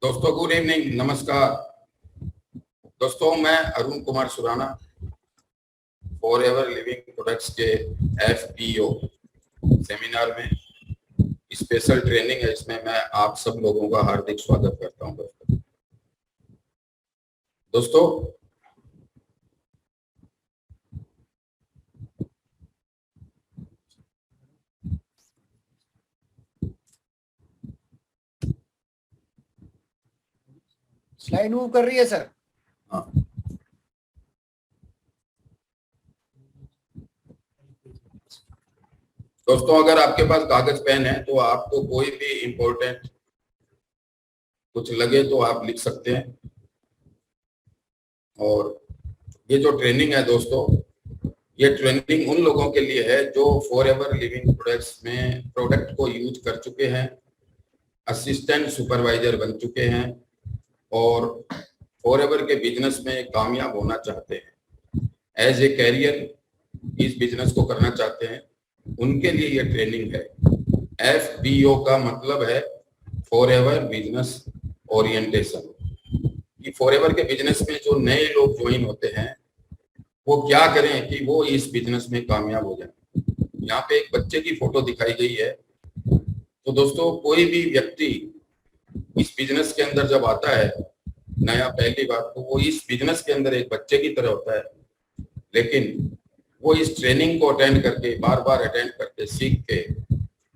दोस्तों good evening, नमस्कार। दोस्तों मैं Arun Kumar Surana for ever living products के FPO सेमिनार में स्पेशल ट्रेनिंग है, इसमें मैं आप सब लोगों का हार्दिक स्वागत करता हूं। दोस्तों स्लाइड मूव कर रही है सर। हाँ, दोस्तों अगर आपके पास कागज पेन है तो आपको कोई भी इम्पोर्टेंट कुछ लगे तो आप लिख सकते हैं। और ये जो ट्रेनिंग है दोस्तों, ये ट्रेनिंग उन लोगों के लिए है जो फॉर एवर लिविंग प्रोडक्ट्स में प्रोडक्ट को यूज कर चुके हैं, असिस्टेंट सुपरवाइजर बन चुके हैं और फॉर एवर के बिजनेस में कामयाब होना चाहते हैं, एज ए कैरियर इस बिजनेस को करना चाहते हैं, उनके लिए ये ट्रेनिंग है। FBO का मतलब है फॉर एवर बिजनेस ओरिएंटेशन। कि फॉर एवर के बिजनेस में जो नए लोग ज्वाइन होते हैं वो क्या करें कि वो इस बिजनेस में कामयाब हो जाए। यहाँ पे एक बच्चे की फोटो दिखाई गई है। तो दोस्तों कोई भी व्यक्ति इस बिजनेस के अंदर जब आता है नया, पहली बात तो वो इस बिजनेस के अंदर एक बच्चे की तरह होता है, लेकिन वो इस ट्रेनिंग को अटेंड करके, बार बार अटेंड करके, सीख के,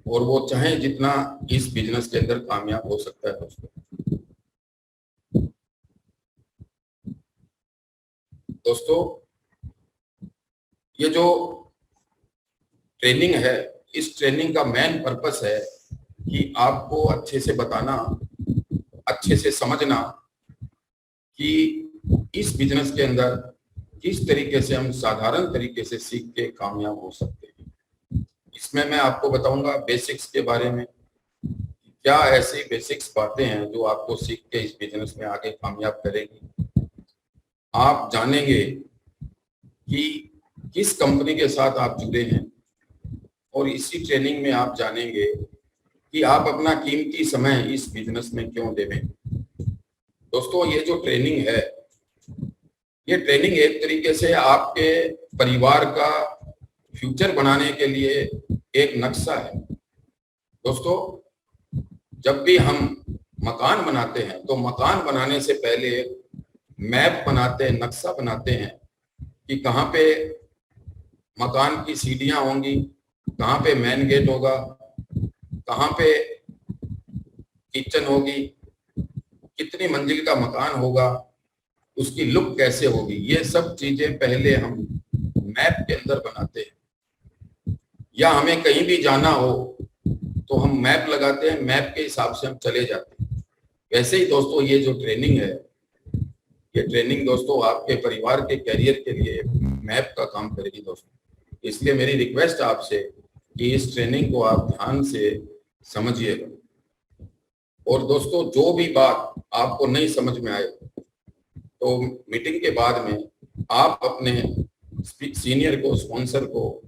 और वो चाहे जितना इस बिजनेस के अंदर कामयाब हो सकता है। दोस्तों ये जो ट्रेनिंग है, इस ट्रेनिंग का मेन पर्पस है कि आपको अच्छे से बताना, अच्छे से समझना कि इस बिजनेस के अंदर किस तरीके से हम साधारण तरीके से सीख के कामयाब हो सकते हैं। इसमें मैं आपको बताऊंगा बेसिक्स के बारे में, क्या ऐसी बेसिक्स बातें हैं जो आपको सीख के इस बिजनेस में आगे कामयाब करेगी। आप जानेंगे कि किस कंपनी के साथ आप जुड़े हैं और इसी ट्रेनिंग में आप जानेंगे कि आप अपना कीमती समय इस बिजनेस में क्यों देवें। दोस्तों ये जो ट्रेनिंग है, ये ट्रेनिंग एक तरीके से आपके परिवार का फ्यूचर बनाने के लिए एक नक्शा है। दोस्तों जब भी हम मकान बनाते हैं तो मकान बनाने से पहले मैप बनाते हैं, नक्शा बनाते हैं कि कहाँ पे मकान की सीढ़ियां होंगी, कहाँ पे मेन गेट होगा, कहाँ पे किचन होगी, कितनी मंजिल का मकान होगा, उसकी लुक कैसे होगी, ये सब चीजें पहले हम मैप के अंदर बनाते हैं। या हमें कहीं भी जाना हो तो हम मैप लगाते हैं, मैप के हिसाब से हम चले जाते हैं। वैसे ही दोस्तों ये जो ट्रेनिंग है, ये ट्रेनिंग दोस्तों आपके परिवार के कैरियर के लिए मैप का काम करेगी दोस्तों। इसलिए मेरी रिक्वेस्ट आपसे कि इस ट्रेनिंग को आप ध्यान से समझिएगा। और दोस्तों जो भी बात आपको नहीं समझ में आए तो मीटिंग के बाद में आप अपने सीनियर को, स्पॉन्सर को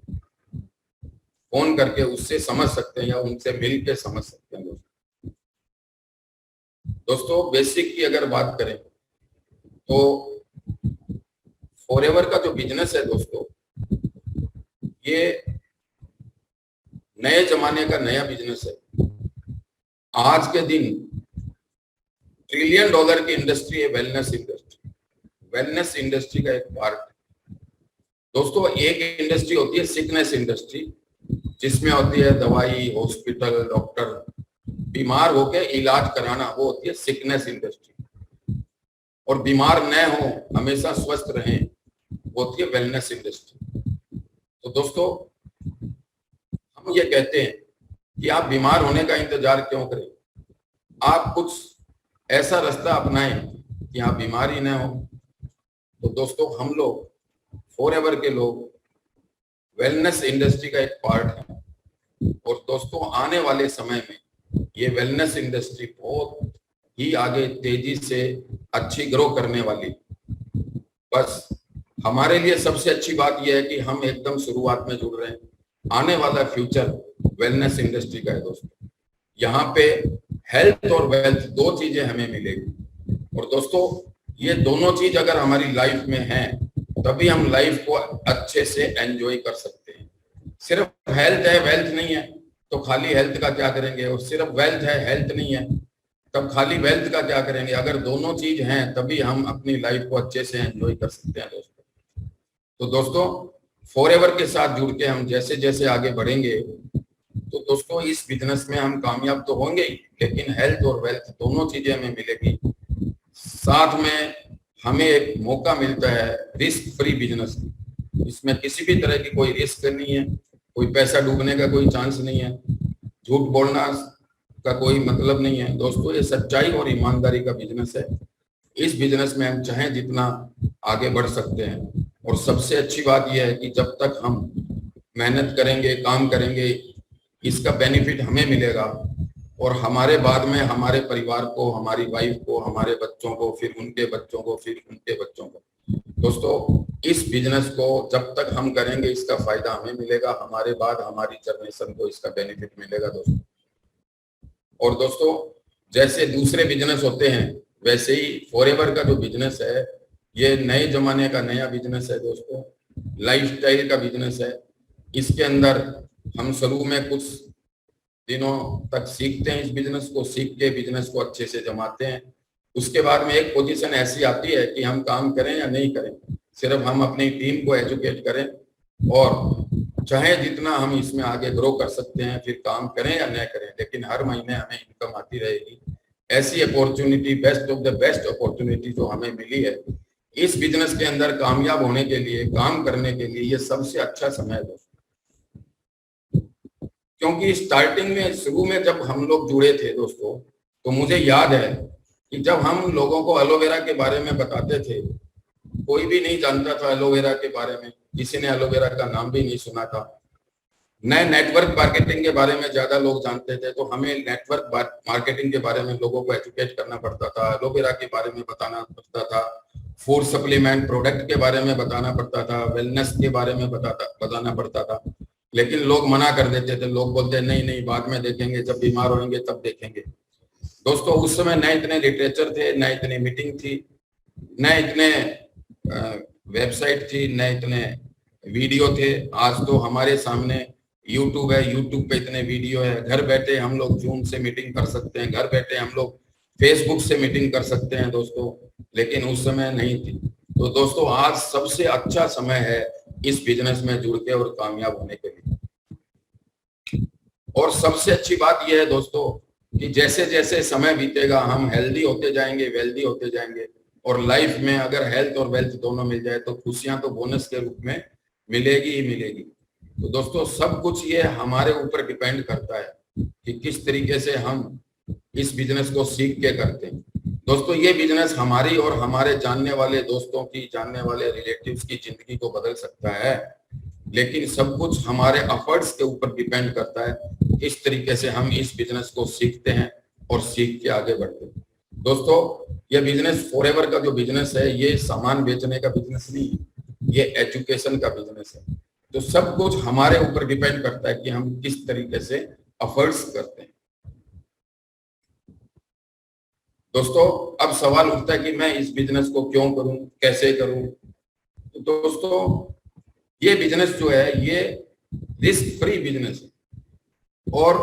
फोन करके उससे समझ सकते हैं या उनसे मिल के समझ सकते हैं। दोस्तों बेसिक की अगर बात करें तो फॉर एवर का जो बिजनेस है दोस्तों, ये नए जमाने का नया बिजनेस है। आज के दिन $1 ट्रिलियन की इंडस्ट्री है वेलनेस इंडस्ट्री। वेलनेस इंडस्ट्री का एक पार्ट है दोस्तों। एक इंडस्ट्री होती है सिकनेस इंडस्ट्री, जिसमें होती है दवाई, हॉस्पिटल, डॉक्टर, बीमार होके इलाज कराना, वो होती है सिकनेस इंडस्ट्री। और बीमार न हो, हमेशा स्वस्थ रहें, वो होती है वेलनेस इंडस्ट्री। तो दोस्तों हम ये कहते हैं कि आप बीमार होने का इंतजार क्यों करें, आप कुछ ऐसा रास्ता अपनाएं कि आप बीमार ही ना हो। तो दोस्तों हम लोग फॉर एवर के लोग वेलनेस इंडस्ट्री का एक पार्ट है। और दोस्तों आने वाले समय में ये वेलनेस इंडस्ट्री बहुत ही आगे तेजी से अच्छी ग्रो करने वाली। बस हमारे लिए सबसे अच्छी बात यह है कि हम एकदम शुरुआत में जुड़ रहे हैं। आने वाला फ्यूचर वेलनेस इंडस्ट्री का है दोस्तों। यहाँ पे हेल्थ और वेल्थ, दो चीजें हमें मिलेगी। और दोस्तों ये दोनों चीज अगर हमारी लाइफ में है तभी हम लाइफ को अच्छे से एंजॉय कर सकते हैं। सिर्फ हेल्थ है वेल्थ नहीं है तो खाली हेल्थ का क्या करेंगे, और सिर्फ वेल्थ है हेल्थ नहीं है तब खाली वेल्थ का क्या करेंगे। अगर दोनों चीज हैं तभी हम अपनी लाइफ को अच्छे से एंजॉय कर सकते हैं दोस्तों। तो दोस्तों फॉरएवर के साथ जुड़ के हम जैसे जैसे आगे बढ़ेंगे तो दोस्तों इस बिजनेस में हम कामयाब तो होंगे ही, लेकिन हेल्थ और वेल्थ दोनों चीजें हमें मिलेगी। साथ में हमें एक मौका मिलता है रिस्क फ्री बिजनेस। इसमें किसी भी तरह की कोई रिस्क नहीं है, कोई पैसा डूबने का कोई चांस नहीं है, झूठ बोलना का कोई मतलब नहीं है। दोस्तों ये सच्चाई और ईमानदारी का बिजनेस है। इस बिजनेस में हम चाहें जितना आगे बढ़ सकते हैं। और सबसे अच्छी बात यह है कि जब तक हम मेहनत करेंगे, काम करेंगे, इसका बेनिफिट हमें मिलेगा और हमारे बाद में हमारे परिवार को, हमारी वाइफ को, हमारे बच्चों को, फिर उनके बच्चों को, फिर उनके बच्चों को। दोस्तों इस बिजनेस को जब तक हम करेंगे इसका फायदा हमें मिलेगा, हमारे बाद हमारी जनरेशन को इसका बेनिफिट मिलेगा दोस्तों। और दोस्तों जैसे दूसरे बिजनेस होते हैं वैसे ही फॉरएवर का जो बिजनेस है ये नए जमाने का नया बिजनेस है दोस्तों, लाइफस्टाइल का बिजनेस है। इसके अंदर हम शुरू में कुछ दिनों तक सीखते हैं, इस बिजनेस को सीख के बिजनेस को अच्छे से जमाते हैं। उसके बाद में एक पोजीशन ऐसी आती है कि हम काम करें या नहीं करें, सिर्फ हम अपनी टीम को एजुकेट करें और चाहे जितना हम इसमें आगे ग्रो कर सकते हैं, फिर काम करें या न करें, लेकिन हर महीने हमें इनकम आती रहेगी। ऐसी opportunity, best of the best opportunity जो हमें मिली है इस बिजनेस के अंदर कामयाब होने के लिए, काम करने के लिए, ये सबसे अच्छा समय है दोस्तों। क्योंकि स्टार्टिंग में, शुरू में जब हम लोग जुड़े थे दोस्तों, तो मुझे याद है कि जब हम लोगों को एलोवेरा के बारे में बताते थे, कोई भी नहीं जानता था एलोवेरा के बारे में, किसी ने एलोवेरा का नाम भी नहीं सुना था। नए नेटवर्क मार्केटिंग के बारे में ज्यादा लोग जानते थे, तो हमें नेटवर्क मार्केटिंग के बारे में लोगों को एजुकेट करना पड़ता था, एलोवेरा के बारे में बताना पड़ता था, फूड सप्लीमेंट प्रोडक्ट के बारे में बताना पड़ता था, वेलनेस के बारे में बताना पड़ता था। लेकिन लोग मना कर देते थे, लोग बोलते नहीं नहीं बाद में देखेंगे, जब बीमार होंगे तब देखेंगे। दोस्तों उस समय न इतने लिटरेचर थे, न इतनी मीटिंग थी, न इतने वेबसाइट थी, न इतने वीडियो थे। आज तो हमारे सामने यूट्यूब है, यूट्यूब पे इतने वीडियो है, घर बैठे हम लोग जूम से मीटिंग कर सकते हैं, घर बैठे हम लोग फेसबुक से मीटिंग कर सकते हैं दोस्तों, लेकिन उस समय नहीं थी। तो दोस्तों आज सबसे अच्छा समय है इस बिजनेस में जुड़ के और कामयाब होने के लिए। और सबसे अच्छी बात यह है दोस्तों कि जैसे जैसे समय बीतेगा हम हेल्दी होते जाएंगे, वेल्दी होते जाएंगे, और लाइफ में अगर हेल्थ और वेल्थ दोनों मिल जाए तो खुशियां तो बोनस के रूप में मिलेगी ही मिलेगी। तो दोस्तों सब कुछ ये हमारे ऊपर डिपेंड करता है कि किस तरीके से हम इस बिजनेस को सीख के करते हैं। दोस्तों ये बिजनेस हमारी और हमारे जानने वाले दोस्तों की, जानने वाले रिलेटिव्स की जिंदगी को बदल सकता है, लेकिन सब कुछ हमारे एफर्ट्स के ऊपर डिपेंड करता है किस तरीके से हम इस बिजनेस को सीखते हैं और सीख के आगे बढ़ते हैं। दोस्तों ये बिजनेस फॉरएवर का जो बिजनेस है ये सामान बेचने का बिजनेस नहीं है, ये एजुकेशन का बिजनेस है। तो सब कुछ हमारे ऊपर डिपेंड करता है कि हम किस तरीके से एफर्ट्स करते हैं। दोस्तों अब सवाल उठता है कि मैं इस बिजनेस को क्यों करूं, कैसे करूं। तो दोस्तों ये बिजनेस जो है ये रिस्क फ्री बिजनेस है, और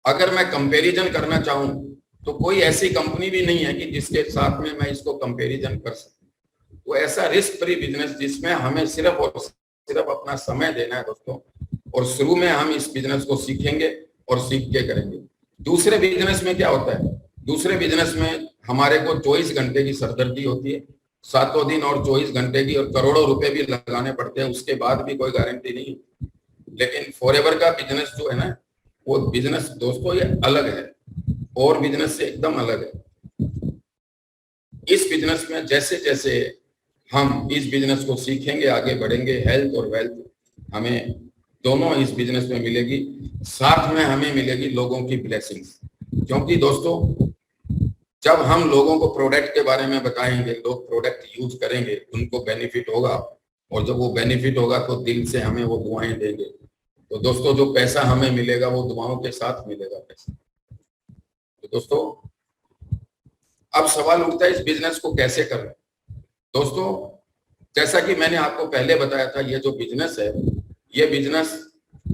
अगर मैं कंपैरिजन करना चाहूं तो कोई ऐसी कंपनी भी नहीं है कि जिसके साथ में मैं इसको कंपैरिजन कर सकूं। तो ऐसा रिस्क फ्री बिजनेस जिसमें हमें सिर्फ और सिर्फ अपना समय देना है दोस्तों, और शुरू में हम इस बिजनेस को सीखेंगे और सीख के करेंगे। दूसरे बिजनेस में क्या होता है, दूसरे बिजनेस में हमारे को 24 घंटे की सरदर्दी होती है, 7 दिन और 24 घंटे की, और करोड़ों रुपए भी लगाने पड़ते हैं, उसके बाद भी कोई गारंटी नहीं। लेकिन फॉरएवर का बिजनेस जो है ना, वो बिजनेस दोस्तों ये अलग है और बिजनेस से एकदम अलग है। इस बिजनेस में जैसे जैसे हम इस बिजनेस को सीखेंगे, आगे बढ़ेंगे, हेल्थ और वेल्थ हमें दोनों इस बिजनेस में मिलेगी, साथ में हमें मिलेगी लोगों की ब्लेसिंग्स। क्योंकि दोस्तों जब हम लोगों को प्रोडक्ट के बारे में बताएंगे, लोग प्रोडक्ट यूज करेंगे, उनको बेनिफिट होगा, और जब वो बेनिफिट होगा तो दिल से हमें वो दुआएं देंगे। तो दोस्तों जो पैसा हमें मिलेगा वो दुआओं के साथ मिलेगा पैसा। तो दोस्तों अब सवाल उठता है इस बिजनेस को कैसे करें। दोस्तों जैसा कि मैंने आपको पहले बताया था, ये जो बिजनेस है, ये बिजनेस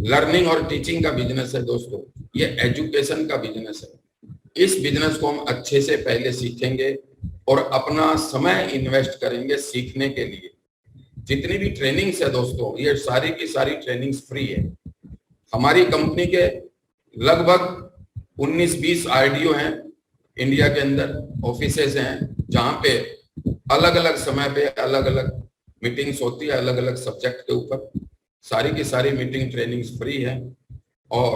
लर्निंग और टीचिंग का बिजनेस है। दोस्तों ये एजुकेशन का बिजनेस है। इस बिजनेस को हम अच्छे से पहले सीखेंगे और अपना समय इन्वेस्ट करेंगे सीखने के लिए। जितनी भी ट्रेनिंग्स है दोस्तों, ये सारी की सारी ट्रेनिंग्स फ्री है। हमारी कंपनी के लगभग 19-20 आरडीओ हैं इंडिया के अंदर, ऑफिसेज हैं जहां पे अलग अलग समय पे अलग अलग मीटिंग्स होती है, अलग अलग सब्जेक्ट के ऊपर। सारी की सारी मीटिंग ट्रेनिंग्स फ्री है और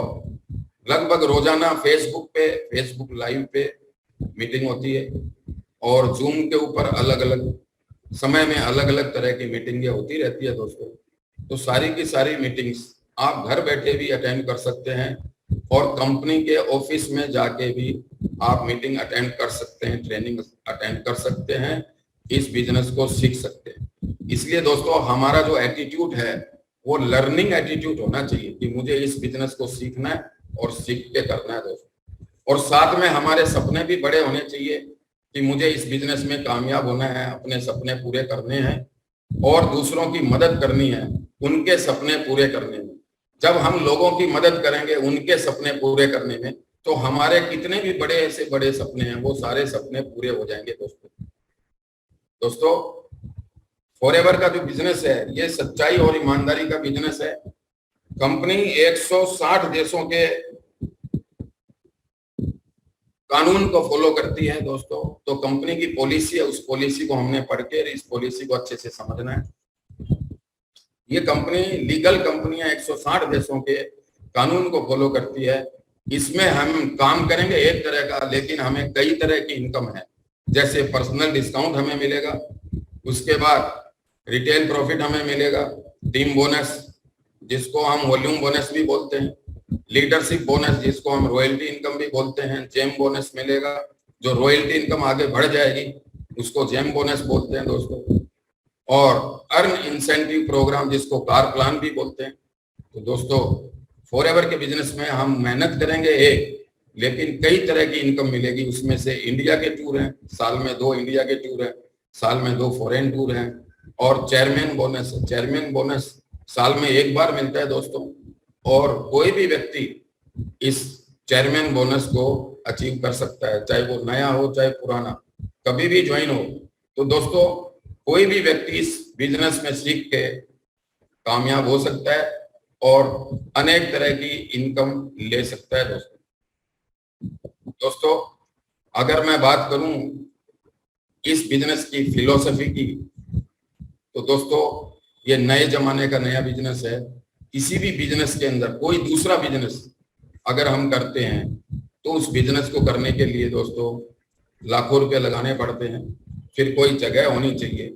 लगभग रोजाना फेसबुक लाइव पे मीटिंग होती है और जूम के ऊपर अलग अलग समय में अलग अलग तरह की मीटिंगें होती रहती है दोस्तों। तो सारी की सारी मीटिंग्स आप घर बैठे भी अटेंड कर सकते हैं और कंपनी के ऑफिस में जाके भी आप मीटिंग अटेंड कर सकते हैं, ट्रेनिंग अटेंड कर सकते हैं, इस बिजनेस को सीख सकते हैं। इसलिए दोस्तों हमारा जो एटीट्यूड है वो लर्निंग एटीट्यूड होना चाहिए कि मुझे इस बिजनेस को सीखना है और सीख के करना है दोस्तों। और साथ में हमारे सपने भी बड़े होने चाहिए कि मुझे इस बिजनेस में कामयाब होना है, अपने सपने पूरे करने हैं और दूसरों की मदद करनी है, उनके सपने पूरे करने में। जब हम लोगों की मदद करेंगे उनके सपने पूरे करने में, तो हमारे कितने भी बड़े से बड़े सपने हैं वो सारे सपने पूरे हो जाएंगे दोस्तों फॉरएवर का जो बिजनेस है ये सच्चाई और ईमानदारी का बिजनेस है। कंपनी 160 देशों के कानून को फॉलो करती है दोस्तों। तो कंपनी की पॉलिसी है, उस पॉलिसी को हमने पढ़ के इस पॉलिसी को अच्छे से समझना है। ये कंपनी लीगल कंपनी है, 160 देशों के कानून को फॉलो करती है। इसमें हम काम करेंगे एक तरह का, लेकिन हमें कई तरह की इनकम है। जैसे पर्सनल डिस्काउंट हमें मिलेगा, उसके बाद रिटेल प्रॉफिट हमें मिलेगा, टीम बोनस जिसको हम वॉल्यूम बोनस भी बोलते हैं, लीडरशिप बोनस जिसको हम रॉयल्टी इनकम भी बोलते हैं, जेम बोनस मिलेगा। जो रॉयल्टी इनकम आगे बढ़ जाएगी उसको जेम बोनस बोलते हैं दोस्तों। और अर्न इंसेंटिव प्रोग्राम जिसको कार प्लान भी बोलते हैं। तो दोस्तों फॉरएवर के बिजनेस में हम मेहनत करेंगे लेकिन कई तरह की इनकम मिलेगी। उसमें से इंडिया के टूर हैं, साल में 2 इंडिया के टूर हैं, साल में 2 फॉरेन टूर हैं और चेयरमैन बोनस साल में 1 बार मिलता है दोस्तों। और कोई भी व्यक्ति इस चेयरमैन बोनस को अचीव कर सकता है, चाहे वो नया हो चाहे पुराना, कभी भी ज्वाइन हो। तो दोस्तों कोई भी व्यक्ति इस बिजनेस में सीख के कामयाब हो सकता है और अनेक तरह की इनकम ले सकता है दोस्तों अगर मैं बात करूं इस बिजनेस की फिलॉसफी की, तो दोस्तों ये नए जमाने का नया बिजनेस है। किसी भी बिजनेस के अंदर कोई दूसरा बिजनेस अगर हम करते हैं तो उस बिजनेस को करने के लिए दोस्तों लाखों रुपए लगाने पड़ते हैं। फिर कोई जगह होनी चाहिए,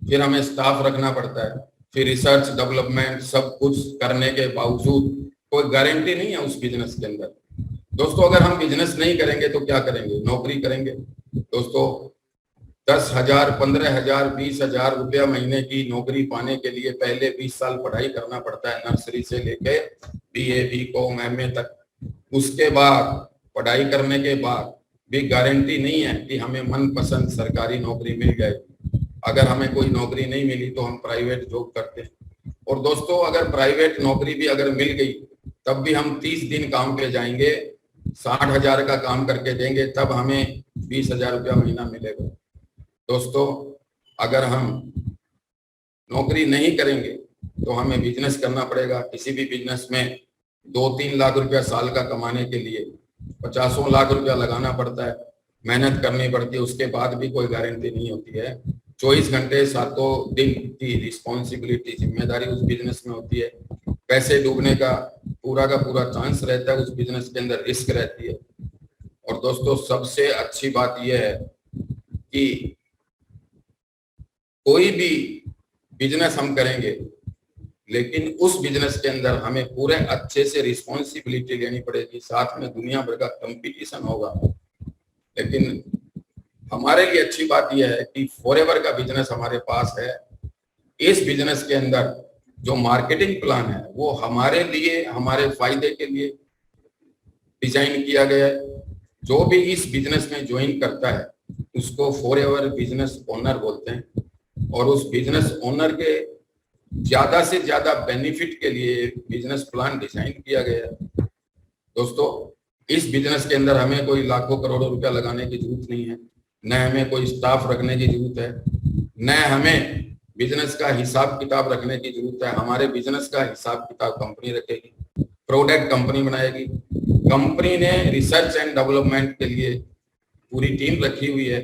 फिर हमें स्टाफ रखना पड़ता है, फिर रिसर्च डेवलपमेंट सब कुछ करने के बावजूद कोई गारंटी नहीं है उस बिजनेस के अंदर। दोस्तों अगर हम बिजनेस नहीं करेंगे तो क्या करेंगे? नौकरी करेंगे दोस्तों। 10,000, 15,000, 20,000 रुपया महीने की नौकरी पाने के लिए पहले 20 साल पढ़ाई करना पड़ता है, नर्सरी से लेके BA, BCom, MA तक। उसके बाद पढ़ाई करने के बाद भी गारंटी नहीं है कि हमें मनपसंद सरकारी नौकरी मिल जाएगी। अगर हमें कोई नौकरी नहीं मिली तो हम प्राइवेट जॉब करते हैं। और दोस्तों अगर प्राइवेट नौकरी भी अगर मिल गई तब भी हम 30 दिन काम पे जाएंगे, 60,000 का काम करके देंगे, तब हमें 20,000 रुपया महीना मिलेगा। दोस्तों अगर हम नौकरी नहीं करेंगे तो हमें बिजनेस करना पड़ेगा। किसी भी बिजनेस में 2-3 लाख रुपया साल का कमाने के लिए 50 लाख रुपया लगाना पड़ता है, मेहनत करनी पड़ती है। उसके बाद भी कोई गारंटी नहीं होती है। 24 घंटे 7 दिन की रिस्पॉन्सिबिलिटी, जिम्मेदारी उस बिजनेस में होती है। पैसे डूबने का पूरा चांस रहता है उस बिजनेस के अंदर, रिस्क रहती है। और दोस्तों सबसे अच्छी बात यह है कि कोई भी बिजनेस हम करेंगे लेकिन उस बिजनेस के अंदर हमें पूरे अच्छे से रिस्पॉन्सिबिलिटी लेनी पड़ेगी। साथ में दुनिया भर का कंपटीशन होगा। लेकिन हमारे लिए अच्छी बात यह है कि फॉरएवर का बिजनेस हमारे पास है। इस बिजनेस के अंदर जो मार्केटिंग प्लान है वो हमारे लिए, हमारे फायदे के लिए डिजाइन किया गया है। जो भी इस बिजनेस में ज्वाइन करता है उसको फॉरएवर बिजनेस ओनर बोलते हैं। और उस बिजनेस ओनर के ज्यादा से ज्यादा बेनिफिट के लिए बिजनेस प्लान डिजाइन किया गया है। दोस्तों, इस बिजनेस के अंदर हमें कोई लाखों करोड़ों रुपया लगाने की जरूरत नहीं है, न हमें कोई स्टाफ रखने की जरूरत है, न हमें बिजनेस का हिसाब किताब रखने की जरूरत है। हमारे बिजनेस का हिसाब किताब कंपनी रखेगी, प्रोडक्ट कंपनी बनाएगी। कंपनी ने रिसर्च एंड डेवलपमेंट के लिए पूरी टीम रखी हुई है,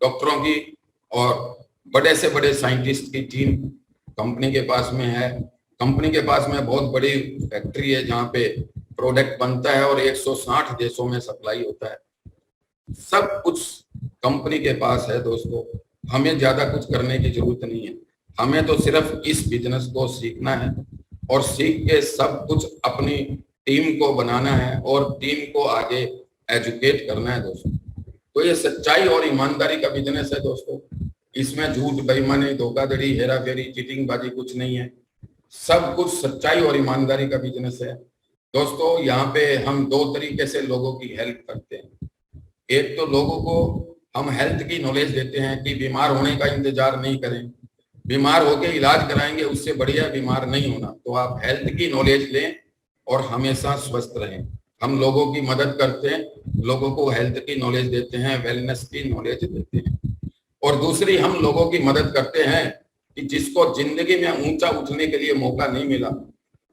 डॉक्टरों की और बड़े से बड़े साइंटिस्ट की टीम कंपनी के पास में है। कंपनी के पास में बहुत बड़ी फैक्ट्री है जहाँ पे प्रोडक्ट बनता है और 160 देशों में सप्लाई होता है। सब कुछ कंपनी के पास है दोस्तों, हमें ज्यादा कुछ करने की जरूरत नहीं है। हमें तो सिर्फ इस बिजनेस को सीखना है और सीख के सब कुछ अपनी टीम को बनाना है और टीम को आगे एजुकेट करना है दोस्तों। तो ये सच्चाई और ईमानदारी का बिजनेस है दोस्तों। इसमें झूठ, बेईमानी, धोखाधड़ी, हेरा फेरी, चीटिंग बाजी कुछ नहीं है। सब कुछ सच्चाई और ईमानदारी का बिजनेस है दोस्तों। यहाँ पे हम दो तरीके से लोगों की हेल्प करते हैं। एक तो लोगों को हम हेल्थ की नॉलेज देते हैं कि बीमार होने का इंतजार नहीं करें, बीमार होके इलाज कराएंगे, उससे बढ़िया बीमार नहीं होना। तो आप हेल्थ की नॉलेज लें और हमेशा स्वस्थ रहें। हम लोगों की मदद करते हैं, लोगों को हेल्थ की नॉलेज देते हैं, वेलनेस की नॉलेज देते हैं। और दूसरी, हम लोगों की मदद करते हैं कि जिसको जिंदगी में ऊंचा उठने के लिए मौका नहीं मिला,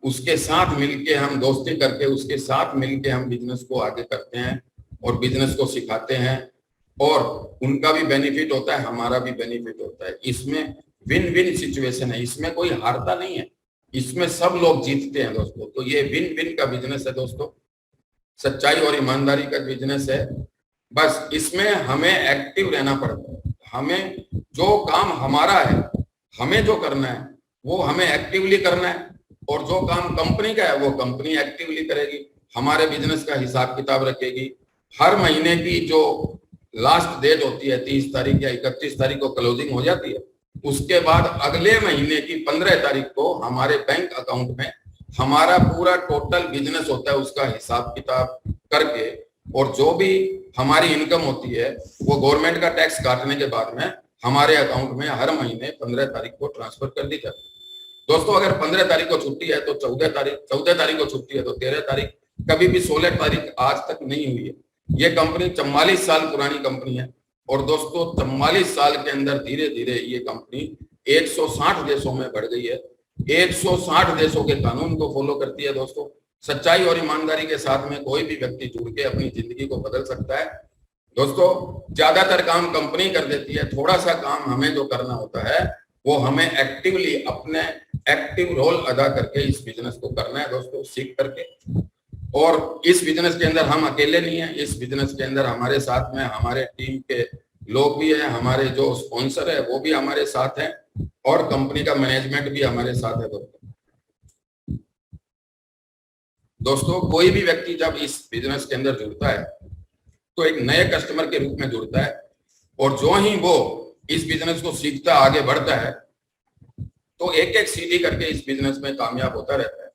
उसके साथ मिलके हम दोस्ती करके उसके साथ मिलके हम बिजनेस को आगे करते हैं और बिजनेस को सिखाते हैं और उनका भी बेनिफिट होता है, हमारा भी बेनिफिट होता है। इसमें विन विन सिचुएशन है, इसमें कोई हारता नहीं है, इसमें सब लोग जीतते हैं दोस्तों। तो ये विन विन का बिजनेस है दोस्तों, सच्चाई और ईमानदारी का बिजनेस है। बस इसमें हमें एक्टिव रहना पड़ता है। हमें जो काम हमारा है, हमें जो करना है वो हमें एक्टिवली करना है और जो काम कंपनी का है वो कंपनी एक्टिवली करेगी, हमारे बिजनेस का हिसाब किताब रखेगी। हर महीने की जो लास्ट डेट होती है 30 तारीख या 31 तारीख को क्लोजिंग हो जाती है, उसके बाद अगले महीने की 15 तारीख को हमारे बैंक अकाउंट में हमारा पूरा टोटल बिजनेस होता है, उसका हिसाब किताब करके और जो भी हमारी इनकम होती है वो गवर्नमेंट का टैक्स काटने के बाद में हमारे अकाउंट में हर महीने 15 तारीख को ट्रांसफर कर दी जाती है। दोस्तों, अगर 15 तारीख को छुट्टी है तो 14 तारीख को छुट्टी है तो 13 तारीख, कभी भी 16 तारीख आज तक नहीं हुई है। ये कंपनी 44 साल पुरानी कंपनी है और दोस्तों 44 साल के अंदर धीरे धीरे ये कंपनी 160 देशों में बढ़ गई है। 160 देशों के कानून को फॉलो करती है दोस्तों। सच्चाई और ईमानदारी के साथ में कोई भी व्यक्ति जुड़ के अपनी जिंदगी को बदल सकता है दोस्तों। ज्यादातर काम कंपनी कर देती है, थोड़ा सा काम हमें जो करना होता है वो हमें एक्टिवली अपने एक्टिव रोल अदा करके इस बिजनेस को करना है दोस्तों, सीख करके। और इस बिजनेस के अंदर हम अकेले नहीं है, इस बिजनेस के अंदर हमारे साथ में हमारे टीम के लोग भी हैं, हमारे जो स्पॉन्सर है वो भी हमारे साथ हैं और कंपनी का मैनेजमेंट भी हमारे साथ है दोस्तों। कोई भी व्यक्ति जब इस बिजनेस के अंदर जुड़ता है तो एक नए कस्टमर के रूप में जुड़ता है और जो ही वो इस बिजनेस को सीखता आगे बढ़ता है तो एक एक सीढ़ी करके इस बिजनेस में कामयाब होता रहता है।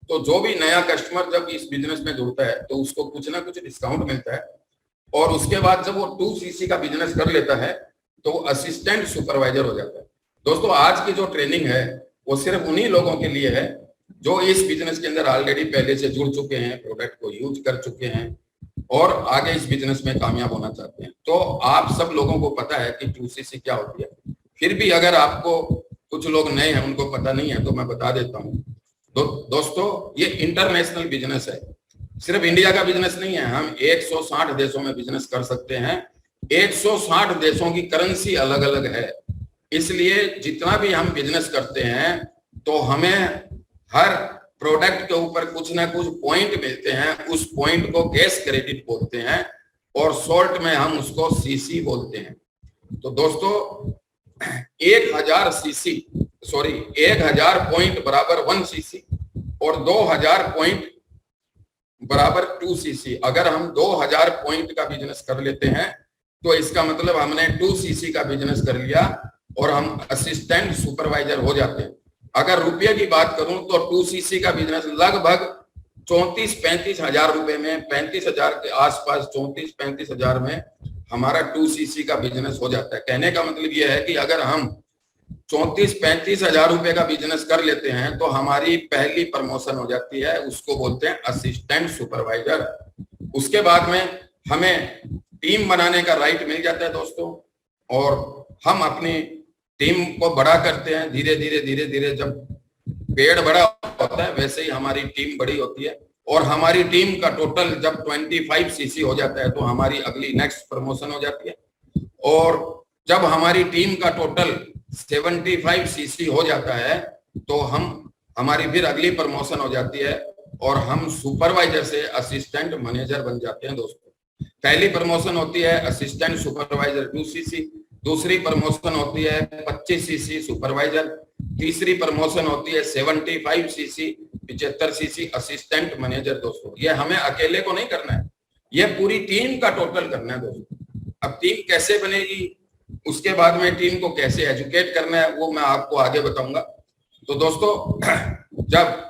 तो जो भी नया कस्टमर जब इस बिजनेस में जुड़ता है तो उसको कुछ ना कुछ डिस्काउंट मिलता है और उसके बाद जब वो 2cc का बिजनेस कर लेता है तो असिस्टेंट सुपरवाइजर हो जाता है दोस्तों। आज की जो ट्रेनिंग है वो सिर्फ उन्हीं लोगों के लिए है जो इस बिजनेस के अंदर ऑलरेडी पहले से जुड़ चुके हैं, प्रोडक्ट को यूज कर चुके हैं और आगे इस बिजनेस में कामयाब होना चाहते हैं। तो आप सब लोगों को पता है कि 2cc क्या होती है, फिर भी अगर आपको कुछ लोग नए हैं उनको पता नहीं है तो मैं बता देता हूँ। दोस्तों, ये इंटरनेशनल बिजनेस है, सिर्फ इंडिया का बिजनेस नहीं है। हम 160 देशों में बिजनेस कर सकते हैं। 160 देशों की करेंसी अलग अलग है, इसलिए जितना भी हम बिजनेस करते हैं तो हमें हर प्रोडक्ट के ऊपर कुछ ना कुछ पॉइंट मिलते हैं। उस पॉइंट को गैस क्रेडिट बोलते हैं और शॉर्ट में हम उसको सीसी बोलते हैं। तो दोस्तों 1000 पॉइंट बराबर 1cc और 2000 पॉइंट बराबर 2cc। अगर हम 2000 पॉइंट का बिजनेस कर लेते हैं तो इसका मतलब हमने 2cc का बिजनेस कर लिया और हम असिस्टेंट सुपरवाइजर हो जाते हैं। अगर रुपये की बात करूं तो 2cc का बिजनेस लगभग 34-35 हजार रुपए में, 35,000 के आसपास, 34-35 हजार में हमारा 2cc का बिजनेस हो जाता है। कहने का मतलब यह है कि अगर हम 34-35 हजार रुपए का बिजनेस कर लेते हैं तो हमारी पहली प्रमोशन हो जाती है, उसको बोलते हैं असिस्टेंट सुपरवाइजर। उसके बाद में हमें टीम बनाने का राइट मिल जाता है दोस्तों, और हम अपनी टीम को बड़ा करते हैं। धीरे धीरे जब पेड़ बड़ा होता है वैसे ही हमारी टीम बड़ी होती है, और हमारी टीम का टोटल जब 25cc हो जाता है तो हमारी अगली नेक्स्ट प्रमोशन हो जाती है। और जब हमारी टीम का टोटल 75cc हो जाता है तो हमारी फिर अगली प्रमोशन हो जाती है, और हम सुपरवाइजर से असिस्टेंट मैनेजर बन जाते हैं दोस्तों। पहली प्रमोशन होती है असिस्टेंट सुपरवाइजर 2cc, दूसरी प्रमोशन होती है 25cc सुपरवाइजर, तीसरी प्रमोशन होती है 75cc 75cc असिस्टेंट मैनेजर। दोस्तों ये हमें अकेले को नहीं करना है, ये पूरी टीम का टोटल करना है दोस्तों। अब टीम कैसे बनेगी, उसके बाद में टीम को कैसे एजुकेट करना है, वो मैं आपको आगे बताऊंगा। तो दोस्तों जब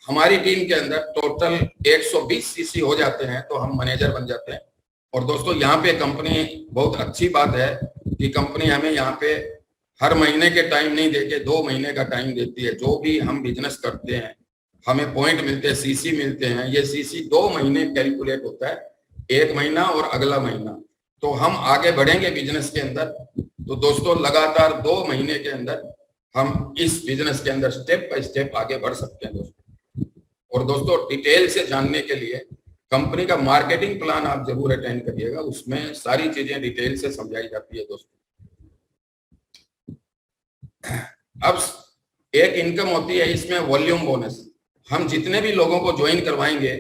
हमारी टीम के अंदर टोटल 120cc हो जाते हैं तो हम मैनेजर बन जाते हैं। और दोस्तों यहाँ पे कंपनी, बहुत अच्छी बात है कि कंपनी हमें यहाँ पे हर महीने के टाइम नहीं देके 2 महीने का टाइम देती है। जो भी हम बिजनेस करते हैं हमें पॉइंट मिलते हैं, सीसी मिलते हैं। ये सीसी 2 महीने कैलकुलेट होता है, 1 महीना और अगला महीना। तो हम आगे बढ़ेंगे बिजनेस के अंदर। तो दोस्तों लगातार 2 महीने के अंदर हम इस बिजनेस के अंदर स्टेप बाय स्टेप आगे बढ़ सकते हैं दोस्तों। और दोस्तों डिटेल से जानने के लिए कंपनी का मार्केटिंग प्लान आप जरूर अटेंड करिएगा, उसमें सारी चीजें डिटेल से समझाई जाती है दोस्तों। अब एक इनकम होती है इसमें वॉल्यूम बोनस। हम जितने भी लोगों को ज्वाइन करवाएंगे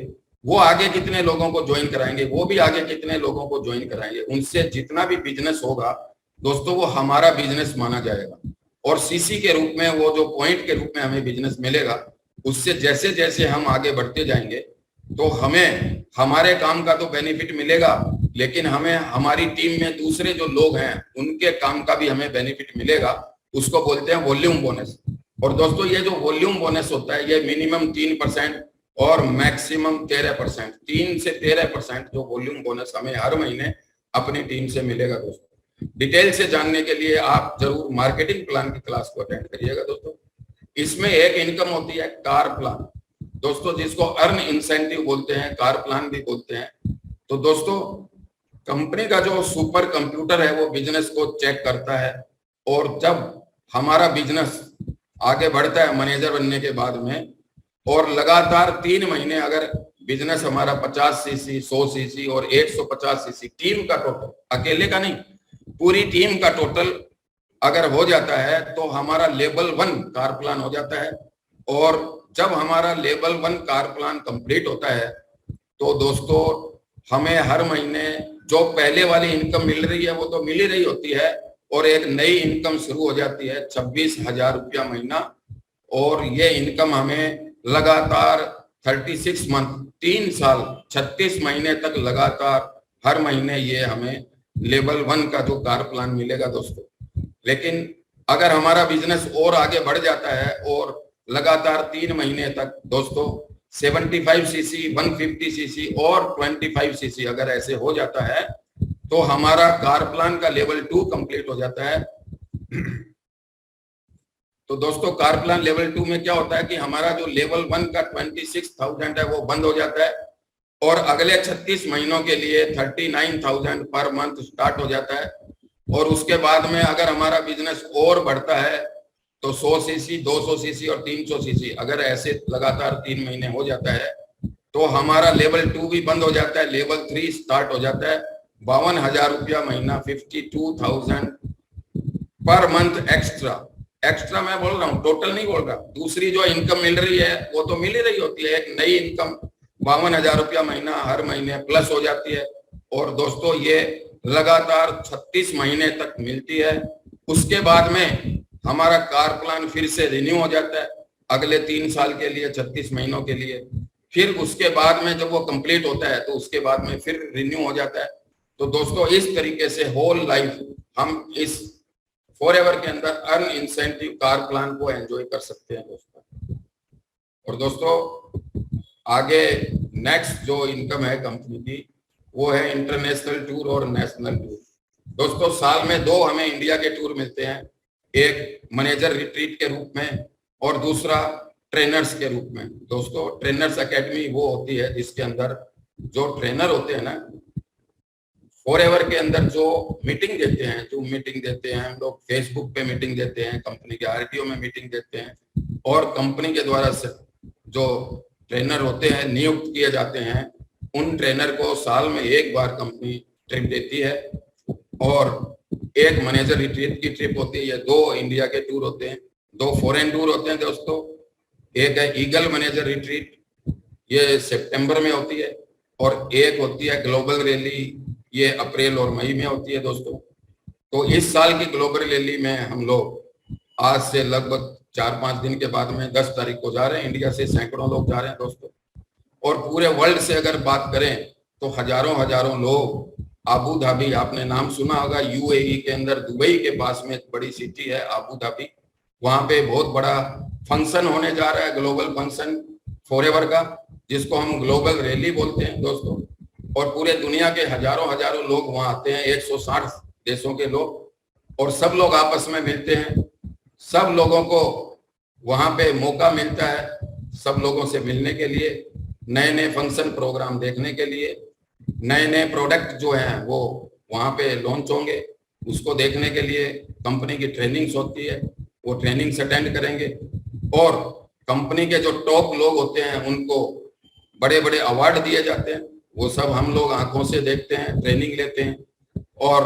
वो आगे कितने लोगों को ज्वाइन कराएंगे, वो भी आगे कितने लोगों को ज्वाइन कराएंगे, उनसे जितना भी बिजनेस होगा दोस्तों वो हमारा बिजनेस माना जाएगा। और सीसी के रूप में, वो जो पॉइंट के रूप में हमें बिजनेस मिलेगा, उससे जैसे जैसे हम आगे बढ़ते जाएंगे तो हमें हमारे काम का तो बेनिफिट मिलेगा, लेकिन हमें हमारी टीम में दूसरे जो लोग हैं उनके काम का भी हमें बेनिफिट मिलेगा। उसको बोलते हैं वॉल्यूम बोनस। और दोस्तों ये जो वॉल्यूम बोनस होता है ये मिनिमम 3% और मैक्सिमम 13%, 3 से 13% जो वॉल्यूम बोनस हमें हर महीने अपनी टीम से मिलेगा दोस्तों। डिटेल से जानने के लिए आप जरूर मार्केटिंग प्लान की क्लास को अटेंड करिएगा दोस्तों। इसमें एक इनकम होती है कार प्लान दोस्तों, जिसको अर्न इंसेंटिव बोलते हैं, कार प्लान भी बोलते हैं। तो दोस्तों कंपनी का जो सुपर कंप्यूटर है वो बिजनेस को चेक करता है, और जब हमारा बिजनेस आगे बढ़ता है मैनेजर बनने के बाद में, और लगातार 3 महीने अगर बिजनेस हमारा 50cc 100cc और 150cc टीम का टोटल, अकेले का नहीं पूरी टीम का टोटल अगर हो जाता है तो हमारा लेवल 1 कार प्लान हो जाता है। और जब हमारा लेवल 1 कार प्लान कंप्लीट होता है तो दोस्तों हमें हर महीने जो पहले वाली इनकम मिल रही है वो तो मिल ही रही होती है, और एक नई इनकम शुरू हो जाती है 26,000 रुपया महीना। और ये इनकम हमें लगातार 36 मंथ, 3 साल 36 महीने तक लगातार हर महीने ये हमें लेवल 1 का जो कार प्लान मिलेगा दोस्तों। लेकिन अगर हमारा बिजनेस और आगे बढ़ जाता है और लगातार 3 महीने तक दोस्तों 75cc 150cc और 25cc अगर ऐसे हो जाता है तो हमारा कार प्लान का लेवल 2 कंप्लीट हो जाता है। तो दोस्तों कार प्लान लेवल 2 में क्या होता है कि हमारा जो लेवल 1 का 26,000 है वो बंद हो जाता है, और अगले 36 महीनों के लिए 39,000 पर मंथ स्टार्ट हो जाता है। और उसके बाद में अगर हमारा बिजनेस और बढ़ता है तो 100cc 200cc और 300cc अगर ऐसे लगातार 3 महीने हो जाता है तो हमारा लेवल 2 भी बंद हो जाता है, लेवल 3 स्टार्ट हो जाता है। 52,000 रुपया महीना, 52,000 पर मंथ एक्स्ट्रा मैं बोल रहा हूँ, टोटल नहीं बोल रहा। दूसरी जो इनकम मिल रही है वो तो मिल ही रही होती है, एक नई इनकम 52,000 रुपया महीना हर महीने प्लस हो जाती है। और दोस्तों ये लगातार 36 महीने तक मिलती है। उसके बाद में हमारा कार प्लान फिर से रिन्यू हो जाता है अगले 3 साल के लिए, 36 महीनों के लिए। फिर उसके बाद में जब वो कंप्लीट होता है तो उसके बाद में फिर रिन्यू हो जाता है। तो दोस्तों इस तरीके से होल लाइफ हम इस फॉरएवर के अंदर अर्न इंसेंटिव कार प्लान को एंजॉय कर सकते हैं दोस्तों। और दोस्तों आगे नेक्स्ट जो इनकम है कंपनी की वो है इंटरनेशनल टूर और नेशनल टूर। दोस्तों साल में 2 हमें इंडिया के टूर मिलते हैं, एक मैनेजर रिट्रीट के रूप में और दूसरा ट्रेनर्स के रूप में। दोस्तों ट्रेनर्स एकेडमी वो होती है जिसके अंदर जो ट्रेनर होते हैं ना, फॉरएवर के अंदर जो मीटिंग देते हैं, जो मीटिंग देते हैं हम लोग फेसबुक पे मीटिंग देते हैं, कंपनी के आरटीओ में मीटिंग देते हैं और कंपनी के द्वारा से जो ट्रेनर होते हैं नियुक्त किए जाते हैं, उन ट्रेनर को साल में 1 बार कंपनी ट्रिप देती है और एक मैनेजर रिट्रीट की ट्रिप होती है। ये 2 इंडिया के टूर होते हैं, 2 फॉरेन टूर होते हैं दोस्तों। एक है ईगल मैनेजर रिट्रीट, ये सितंबर में होती है, और एक होती है ग्लोबल रैली, ये अप्रैल और मई में होती है दोस्तों। तो इस साल की ग्लोबल रैली में हम लोग आज से लगभग 4-5 दिन के बाद में 10 तारीख को जा रहे हैं। इंडिया से सैकड़ों लोग जा रहे हैं दोस्तों, और पूरे वर्ल्ड से अगर बात करें तो हजारों लोग। आबू धाबी आपने नाम सुना होगा, यूएई के अंदर दुबई के पास में एक बड़ी सिटी है आबू धाबी, वहां पे बहुत बड़ा फंक्शन होने जा रहा है, ग्लोबल फंक्शन फॉरएवर का, जिसको हम ग्लोबल रैली बोलते हैं दोस्तों। और पूरे दुनिया के हजारों लोग वहां आते हैं, 160 देशों के लोग, और सब लोग आपस में मिलते हैं। सब लोगों को वहां पे मौका मिलता है सब लोगों से मिलने के लिए, नए फंक्शन प्रोग्राम देखने के लिए, नए प्रोडक्ट जो हैं वो वहां पे लॉन्च होंगे, उसको देखने के लिए कंपनी की ट्रेनिंग्स होती है, वो ट्रेनिंग्स अटेंड करेंगे। और कंपनी के जो टॉप लोग होते हैं उनको बड़े अवार्ड दिए जाते हैं, वो सब हम लोग आंखों से देखते हैं, ट्रेनिंग लेते हैं। और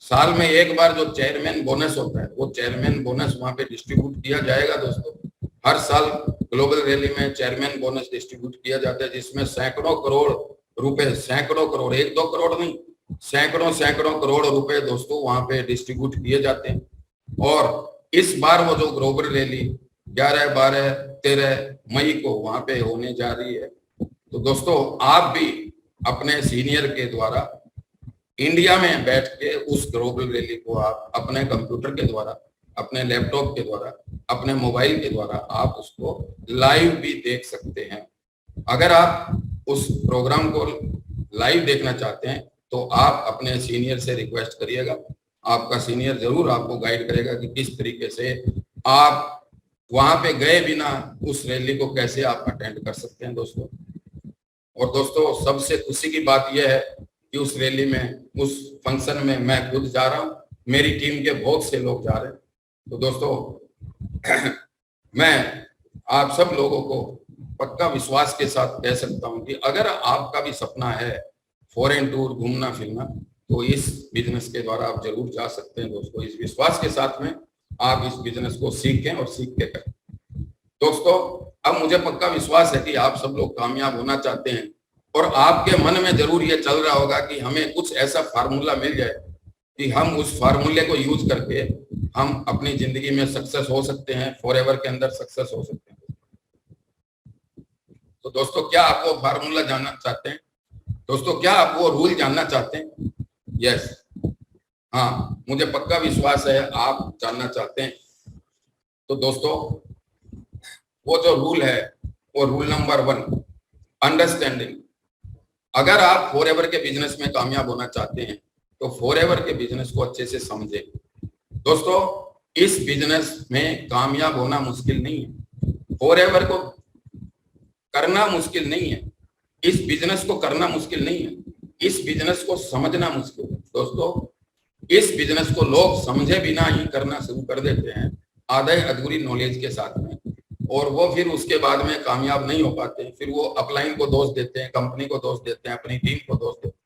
साल में 1 बार जो चेयरमैन बोनस होता है, वो चेयरमैन बोनस वहां पे डिस्ट्रीब्यूट किया जाएगा दोस्तों। हर साल ग्लोबल रैली में चेयरमैन बोनस डिस्ट्रीब्यूट किया जाता है, जिसमें सैकड़ों करोड़ रुपए, सैकड़ों करोड़, 1-2 करोड़ नहीं, सैकड़ों करोड़ रुपए दोस्तों वहां पे डिस्ट्रीब्यूट किए जाते हैं। और इस बार वो जो ग्लोबल रैली 11, 12, 13 मई को वहां पे होने जा रही है। तो दोस्तों आप भी अपने सीनियर के द्वारा इंडिया में बैठ के उस ग्लोबल रैली को आप अपने कंप्यूटर के द्वारा, अपने लैपटॉप के द्वारा, अपने मोबाइल के द्वारा आप उसको लाइव भी देख सकते हैं। अगर आप उस प्रोग्राम को लाइव देखना चाहते हैं तो आप अपने सीनियर से रिक्वेस्ट करिएगा, आपका सीनियर जरूर आपको गाइड करेगा कि किस तरीके से आप वहां पे गए बिना उस रैली को कैसे आप अटेंड कर सकते हैं दोस्तों। और दोस्तों सबसे खुशी की बात यह है कि उस रैली में, उस फंक्शन में मैं खुद जा रहा हूँ, मेरी टीम के बहुत से लोग जा रहे हैं। तो दोस्तों मैं आप सब लोगों को पक्का विश्वास के साथ कह सकता हूं कि अगर आपका भी सपना है फॉरेन टूर, घूमना फिरना, तो इस बिजनेस के द्वारा आप जरूर जा सकते हैं दोस्तों। इस विश्वास के साथ में आप इस बिजनेस को सीखें और सीख के करें दोस्तों। अब मुझे पक्का विश्वास है कि आप सब लोग कामयाब होना चाहते हैं, और आपके मन में जरूर ये चल रहा होगा कि हमें कुछ ऐसा फार्मूला मिल जाए कि हम उस फार्मूले को यूज करके हम अपनी जिंदगी में सक्सेस हो सकते हैं, फॉरएवर के अंदर सक्सेस हो सकते हैं। तो दोस्तों क्या आप वो फार्मूला जानना चाहते हैं? दोस्तों क्या आप वो रूल जानना चाहते हैं? यस, हाँ, मुझे पक्का विश्वास है आप जानना चाहते हैं। तो दोस्तों वो जो रूल है वो रूल नंबर 1, अंडरस्टैंडिंग। अगर आप फॉरएवर के बिजनेस में कामयाब होना चाहते हैं तो फॉरएवर के बिजनेस को अच्छे से समझें दोस्तों। इस बिजनेस में कामयाब होना मुश्किल नहीं है, फॉरएवर को करना मुश्किल नहीं है, इस बिजनेस को करना मुश्किल नहीं है, इस बिजनेस को समझना मुश्किल है दोस्तों। इस बिजनेस को लोग समझे बिना ही करना शुरू कर देते हैं, आधे अधूरी नॉलेज के साथ में, और वो फिर उसके बाद में कामयाब नहीं हो पाते। फिर वो अपलाइन को दोष देते हैं, कंपनी को दोष देते हैं, अपनी टीम को दोष देते हैं।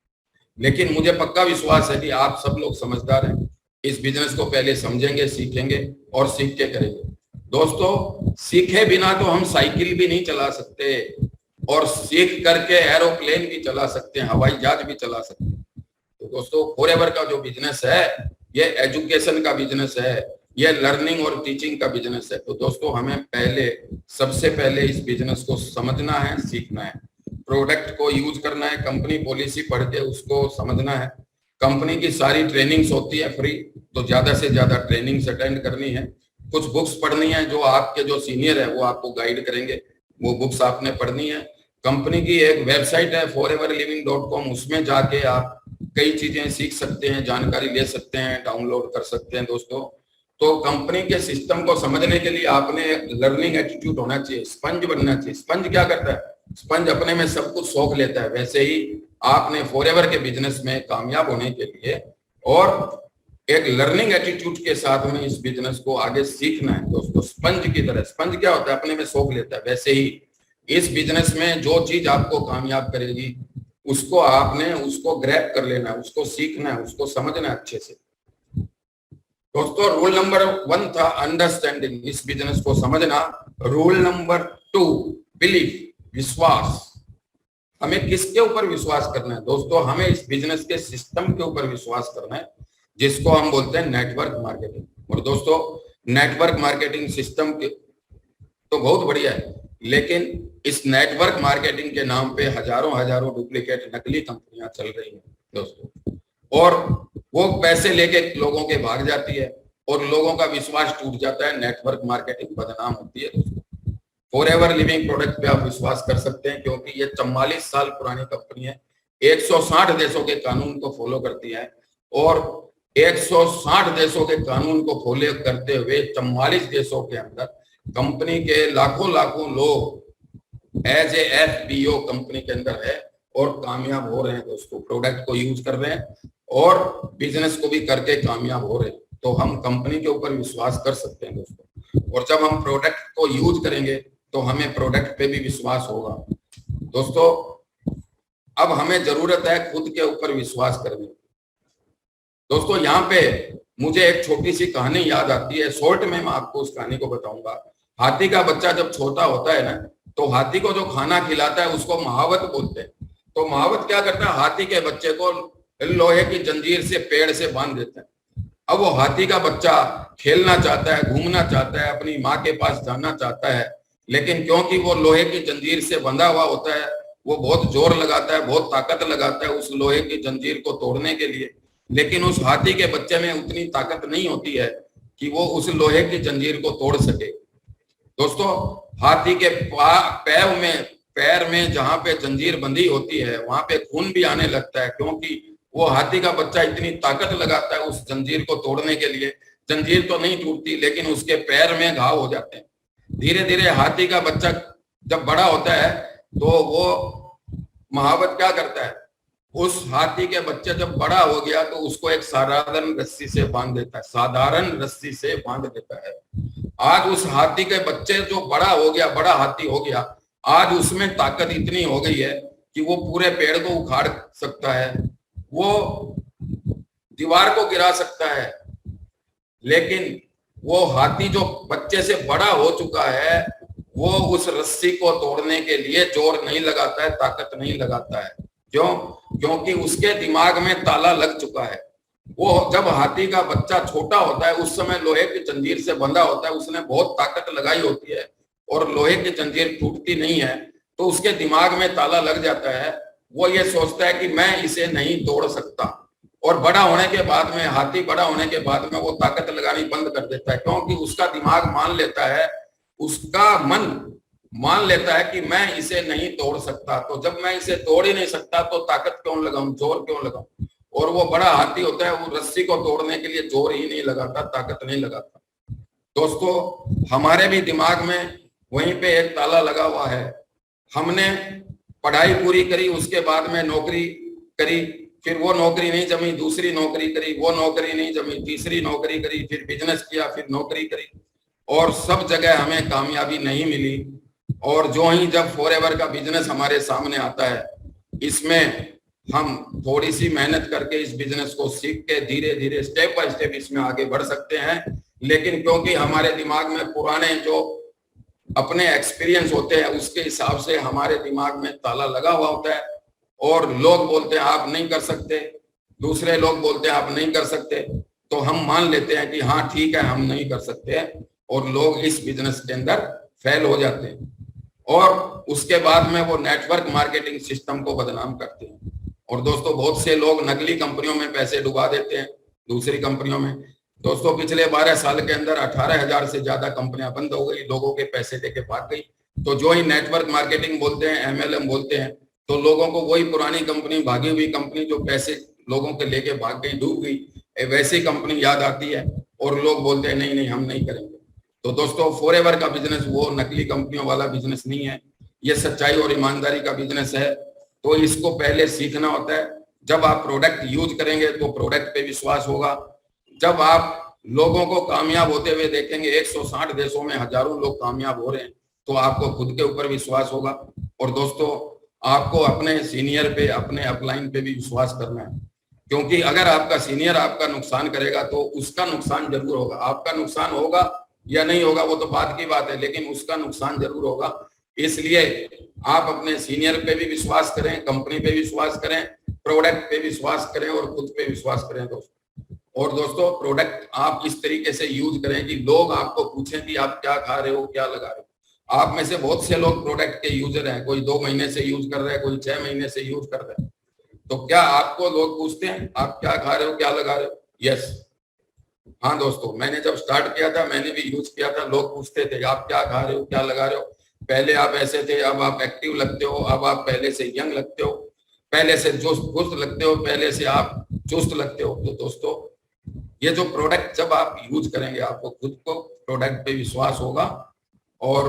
लेकिन मुझे पक्का विश्वास है कि आप सब लोग समझदार हैं, इस बिजनेस को पहले समझेंगे, सीखेंगे और सीख के करेंगे दोस्तों। सीखे बिना तो हम साइकिल भी नहीं चला सकते, और सीख करके एरोप्लेन भी चला सकते हैं, हवाई जहाज भी चला सकते हैं। तो दोस्तों फॉरएवर का जो बिजनेस है ये एजुकेशन का बिजनेस है, ये लर्निंग और टीचिंग का बिजनेस है। तो दोस्तों हमें सबसे पहले इस बिजनेस को समझना है, सीखना है, प्रोडक्ट को यूज करना है, कंपनी पॉलिसी पढ़ के उसको समझना है। कंपनी की सारी ट्रेनिंग्स होती है फ्री, तो ज्यादा से ज्यादा ट्रेनिंग्स अटेंड करनी है, कुछ बुक्स पढ़नी है, जो आपके जो सीनियर है वो आपको गाइड करेंगे, वो बुक्स आपने पढ़नी है। कंपनी की एक वेबसाइट है foreverliving.com, उसमें जाके आप कई चीजें सीख सकते हैं, जानकारी ले सकते हैं, डाउनलोड कर सकते हैं दोस्तों। तो कंपनी के सिस्टम को समझने के लिए आपने लर्निंग एटीट्यूड होना चाहिए, स्पंज बनना चाहिए। स्पंज क्या करता है? स्पंज अपने में सब कुछ सोख लेता है। वैसे ही आपने फॉरएवर के बिजनेस में कामयाब होने के लिए और एक लर्निंग एटीट्यूड के साथ में इस बिजनेस को आगे सीखना है दोस्तों। स्पंज की तरह, स्पंज क्या होता है? अपने में सोख लेता है। वैसे ही इस बिजनेस में जो चीज आपको कामयाब करेगी उसको आपने उसको ग्रैब कर लेना है, उसको सीखना है, उसको समझना है अच्छे से दोस्तों। रूल नंबर 1 था अंडरस्टैंडिंग, इस बिजनेस को समझना। रूल नंबर 2 बिलीफ, विश्वास। हमें किसके ऊपर विश्वास करना है दोस्तों? हमें इस बिजनेस के सिस्टम के ऊपर विश्वास करना है, जिसको हम बोलते हैं नेटवर्क मार्केटिंग। और दोस्तों नेटवर्क मार्केटिंग सिस्टम के तो बहुत बढ़िया है, लेकिन इस नेटवर्क मार्केटिंग के नाम पे हजारों डुप्लीकेट नकली कंपनियां चल रही हैं दोस्तों, और वो पैसे लेके लोगों के भाग जाती है और लोगों का विश्वास टूट जाता है। नेटवर्क मार्केटिंग बदनाम होती है दोस्तों। फॉरएवर लिविंग प्रोडक्ट पे आप विश्वास कर सकते हैं, क्योंकि ये 44 साल पुरानी कंपनी है, 160 देशों के कानून को फॉलो करती है, और 160 देशों के कानून को फॉलो करते हुए 44 देशों के अंदर कंपनी के लाखों लोग एज ए FBO कंपनी के अंदर है और कामयाब हो रहे हैं दोस्तों। प्रोडक्ट को यूज कर रहे हैं और बिजनेस को भी करके कामयाब हो रहे हैं। तो हम कंपनी के ऊपर विश्वास कर सकते हैं दोस्तों, और जब हम प्रोडक्ट को यूज करेंगे तो हमें प्रोडक्ट पे भी विश्वास होगा दोस्तों। अब हमें जरूरत है खुद के ऊपर विश्वास करने की दोस्तों। यहाँ पे मुझे एक छोटी सी कहानी याद आती है, शॉर्ट में मैं आपको उस कहानी को बताऊंगा। हाथी का बच्चा जब छोटा होता है ना, तो हाथी को जो खाना खिलाता है उसको महावत बोलते हैं। तो महावत क्या करता है? हाथी के बच्चे को लोहे की जंजीर से पेड़ से बांध देता है। अब वो हाथी का बच्चा खेलना चाहता है, घूमना चाहता है, अपनी माँ के पास जाना चाहता है, लेकिन क्योंकि वो लोहे की जंजीर से बंधा हुआ होता है, वो बहुत जोर लगाता है, बहुत ताकत लगाता है उस लोहे की जंजीर को तोड़ने के लिए, लेकिन उस हाथी के बच्चे में उतनी ताकत नहीं होती है कि वो उस लोहे की जंजीर को तोड़ सके दोस्तों। हाथी के पैर में जहां पे जंजीर बंधी होती है वहां पे खून भी आने लगता है, क्योंकि वो हाथी का बच्चा इतनी ताकत लगाता है उस जंजीर को तोड़ने के लिए। जंजीर तो नहीं टूटती, लेकिन उसके पैर में घाव हो जाते हैं। धीरे धीरे हाथी का बच्चा जब बड़ा होता है तो वो महावत क्या करता है? उस हाथी के बच्चे जब बड़ा हो गया तो उसको एक साधारण रस्सी से बांध देता है, साधारण रस्सी से बांध देता है। आज उस हाथी के बच्चे जो बड़ा हो गया, बड़ा हाथी हो गया, आज उसमें ताकत इतनी हो गई है कि वो पूरे पेड़ को उखाड़ सकता है, वो दीवार को गिरा सकता है। लेकिन वो हाथी जो बच्चे से बड़ा हो चुका है, वो उस रस्सी को तोड़ने के लिए जोर नहीं लगाता है, ताकत नहीं लगाता है। क्यों? क्योंकि उसके दिमाग में ताला लग चुका है। वो जब हाथी का बच्चा छोटा होता है उस समय लोहे की जंजीर से बंधा होता है, उसने बहुत ताकत लगाई होती है और लोहे की जंजीर टूटती नहीं है, तो उसके दिमाग में ताला लग जाता है। वो ये सोचता है कि मैं इसे नहीं तोड़ सकता, और बड़ा होने के बाद में, हाथी बड़ा होने के बाद में वो ताकत लगानी बंद कर देता है, क्योंकि उसका दिमाग मान लेता है, उसका मन मान लेता है कि मैं इसे नहीं तोड़ सकता। तो जब मैं इसे तोड़ ही नहीं सकता तो ताकत क्यों लगाऊं, जोर क्यों लगाऊं? और वो बड़ा हाथी होता है, वो रस्सी को तोड़ने के लिए जोर ही नहीं लगाता, ताकत नहीं लगाता दोस्तों। हमारे भी दिमाग में वहीं पे एक ताला लगा हुआ है। हमने पढ़ाई पूरी करी, उसके बाद में नौकरी करी, फिर वो नौकरी नहीं जमी, दूसरी नौकरी करी, वो नौकरी नहीं जमी, तीसरी नौकरी करी, फिर बिजनेस किया, फिर नौकरी करी, और सब जगह हमें कामयाबी नहीं मिली। और जो ही जब फॉरएवर का बिजनेस हमारे सामने आता है, इसमें हम थोड़ी सी मेहनत करके इस बिजनेस को सीख के धीरे धीरे स्टेप बाय स्टेप इसमें आगे बढ़ सकते हैं। लेकिन क्योंकि हमारे दिमाग में पुराने जो अपने एक्सपीरियंस होते हैं उसके हिसाब से हमारे दिमाग में ताला लगा हुआ होता है, और लोग बोलते हैं आप नहीं कर सकते, दूसरे लोग बोलते हैं आप नहीं कर सकते, तो हम मान लेते हैं कि हाँ ठीक है हम नहीं कर सकते, और लोग इस बिजनेस के अंदर फेल हो जाते हैं, और उसके बाद में वो नेटवर्क मार्केटिंग सिस्टम को बदनाम करते हैं। और दोस्तों बहुत से लोग नकली कंपनियों में पैसे डुबा देते हैं, दूसरी कंपनियों में। दोस्तों पिछले 12 साल के अंदर 18,000 से ज्यादा कंपनियां बंद हो गई, लोगों के पैसे लेके भाग गई, तो जो ही नेटवर्क मार्केटिंग बोलते हैं, MLM बोलते हैं, तो लोगों को वही पुरानी कंपनी, भागी हुई कंपनी जो पैसे लोगों के लेके भाग गई, डूब गई, वैसी कंपनी याद आती है और लोग बोलते हैं नहीं नहीं हम नहीं करेंगे। तो दोस्तों फॉरएवर का बिजनेस वो नकली कंपनियों वाला बिजनेस नहीं है, ये सच्चाई और ईमानदारी का बिजनेस है। तो इसको पहले सीखना होता है। जब आप प्रोडक्ट यूज करेंगे तो प्रोडक्ट पे विश्वास होगा। जब आप लोगों को कामयाब होते हुए देखेंगे, 160 देशों में हजारों लोग कामयाब हो रहे हैं, तो आपको खुद के ऊपर विश्वास होगा। और दोस्तों आपको अपने सीनियर पे, अपने अपलाइन पे भी विश्वास करना है, क्योंकि अगर आपका सीनियर आपका नुकसान करेगा तो उसका नुकसान जरूर होगा। आपका नुकसान होगा या नहीं होगा वो तो बाद की बात है, लेकिन उसका नुकसान जरूर होगा। इसलिए आप अपने सीनियर पे भी विश्वास करें, कंपनी पे विश्वास करें, प्रोडक्ट पे विश्वास करें और खुद पे विश्वास करें दोस्तों। और दोस्तों प्रोडक्ट आप इस तरीके से यूज करें कि लोग आपको पूछें कि आप क्या खा रहे हो, क्या लगा रहे हो। आप में से बहुत से लोग प्रोडक्ट के यूजर हैं, कोई 2 महीने से यूज कर रहा है, कोई 6 महीने से यूज कर रहा है। तो क्या आपको लोग पूछते हैं आप क्या खा रहे हो, क्या लगा रहे हो? यस, हाँ दोस्तों, मैंने जब स्टार्ट किया था मैंने भी यूज किया था। लोग पूछते थे आप क्या खा रहे हो, क्या लगा रहे हो। पहले आप ऐसे थे, अब आप एक्टिव लगते हो, अब आप पहले से यंग लगते हो, पहले से चुस्त लगते हो, पहले से आप चुस्त लगते हो। तो दोस्तों ये जो प्रोडक्ट जब आप यूज करेंगे आपको खुद को प्रोडक्ट पे विश्वास होगा। और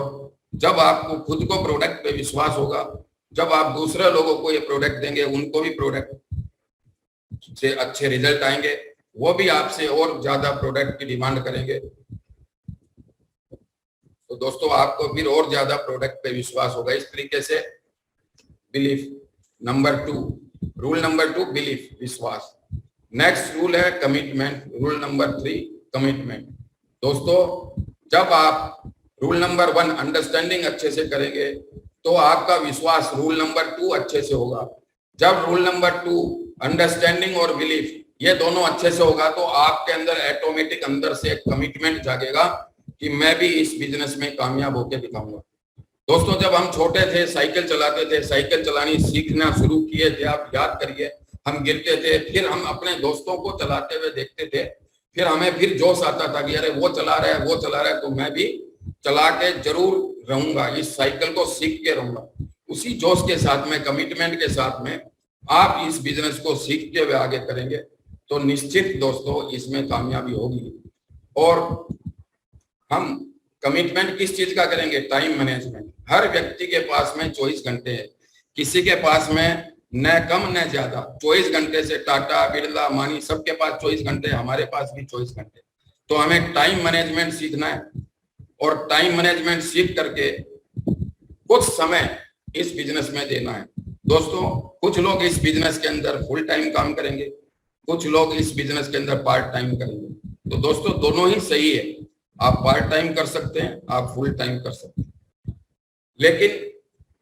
जब आपको खुद को प्रोडक्ट पे विश्वास होगा, जब आप दूसरे लोगों को ये प्रोडक्ट देंगे, उनको भी प्रोडक्ट से अच्छे रिजल्ट आएंगे, वो भी आपसे और ज्यादा प्रोडक्ट की डिमांड करेंगे। तो दोस्तों आपको फिर और ज्यादा प्रोडक्ट पे विश्वास होगा। इस तरीके से belief number 2, rule number 2 belief, विश्वास। नेक्स्ट रूल है कमिटमेंट, रूल नंबर 3 कमिटमेंट। दोस्तों जब आप रूल नंबर 1 अंडरस्टैंडिंग अच्छे से करेंगे तो आपका विश्वास रूल नंबर 2 अच्छे से होगा। जब रूल नंबर 2 अंडरस्टैंडिंग और बिलीफ ये दोनों अच्छे से होगा तो आपके अंदर ऑटोमेटिक अंदर से एक कमिटमेंट जागेगा कि मैं भी इस बिजनेस में कामयाब होकर दिखाऊंगा। दोस्तों जब हम छोटे थे, साइकिल चलाते थे, साइकिल चलानी सीखना शुरू किए थे, आप याद करिए, हम गिरते थे, फिर हम अपने दोस्तों को चलाते हुए देखते थे, फिर हमें फिर जोश आता था कि अरे वो चला रहा है, वो चला रहा है, तो मैं भी चला के जरूर रहूंगा, इस साइकिल को सीख के रहूंगा। उसी जोश के साथ में, कमिटमेंट के साथ में आप इस बिजनेस को सीखते हुए आगे करेंगे तो निश्चित दोस्तों इसमें कामयाबी होगी। और हम कमिटमेंट किस चीज का करेंगे? Time management. हर व्यक्ति के पास में 24 घंटे है, किसी के पास में न कम न ज्यादा 24 घंटे से टाटा, बिरला, मानी सबके पास 24 घंटे, हमारे पास भी 24 घंटे। तो हमें टाइम मैनेजमेंट सीखना है और टाइम मैनेजमेंट सीख करके कुछ समय इस बिजनेस में देना है। दोस्तों कुछ लोग इस बिजनेस के अंदर फुल टाइम काम करेंगे, कुछ लोग इस बिजनेस के अंदर पार्ट टाइम करेंगे। तो दोस्तों दोनों ही सही है, आप पार्ट टाइम कर सकते हैं, आप फुल टाइम कर सकते हैं। लेकिन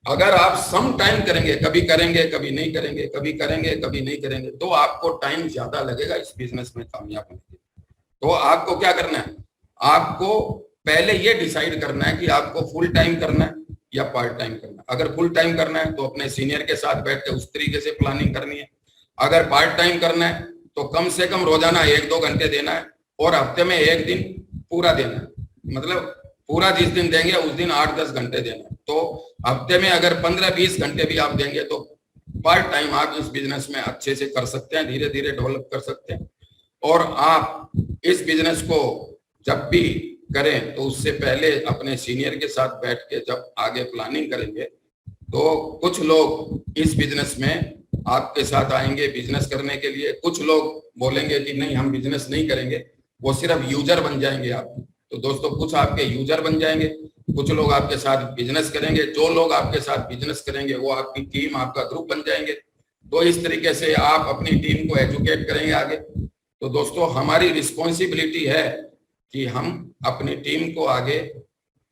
अगर आप सम टाइम करेंगे, कभी करेंगे कभी नहीं करेंगे, कभी करेंगे कभी नहीं करेंगे, तो आपको टाइम ज्यादा लगेगा इस बिजनेस में कामयाब होने के लिए। तो आपको क्या करना है? आपको पहले ये डिसाइड करना है कि आपको फुल टाइम करना है या पार्ट टाइम करना है। अगर फुल टाइम करना है तो अपने सीनियर के साथ बैठ के उस तरीके से प्लानिंग करनी है। अगर पार्ट टाइम करना है तो कम से कम रोजाना 1-2 घंटे देना है और हफ्ते में 1 दिन पूरा देना है। मतलब पूरा जिस दिन देंगे उस दिन 8-10 घंटे देना है। तो हफ्ते में अगर 15-20 घंटे भी आप देंगे तो पार्ट टाइम आप इस बिजनेस में अच्छे से कर सकते हैं, धीरे धीरे डेवलप कर सकते हैं। और आप इस बिजनेस को जब भी करें तो उससे पहले अपने सीनियर के साथ बैठ के जब आगे प्लानिंग करेंगे तो कुछ लोग इस बिजनेस में आपके साथ आएंगे बिजनेस करने के लिए, कुछ लोग बोलेंगे कि नहीं हम बिजनेस नहीं करेंगे, वो सिर्फ यूजर बन जाएंगे आप। तो दोस्तों कुछ आपके यूजर बन जाएंगे, कुछ लोग आपके साथ बिजनेस करेंगे। जो लोग आपके साथ बिजनेस करेंगे वो आपकी टीम, आपका ग्रुप बन जाएंगे। तो इस तरीके से आप अपनी टीम को एजुकेट करेंगे आगे। तो दोस्तों हमारी रिस्पॉन्सिबिलिटी है कि हम अपनी टीम को आगे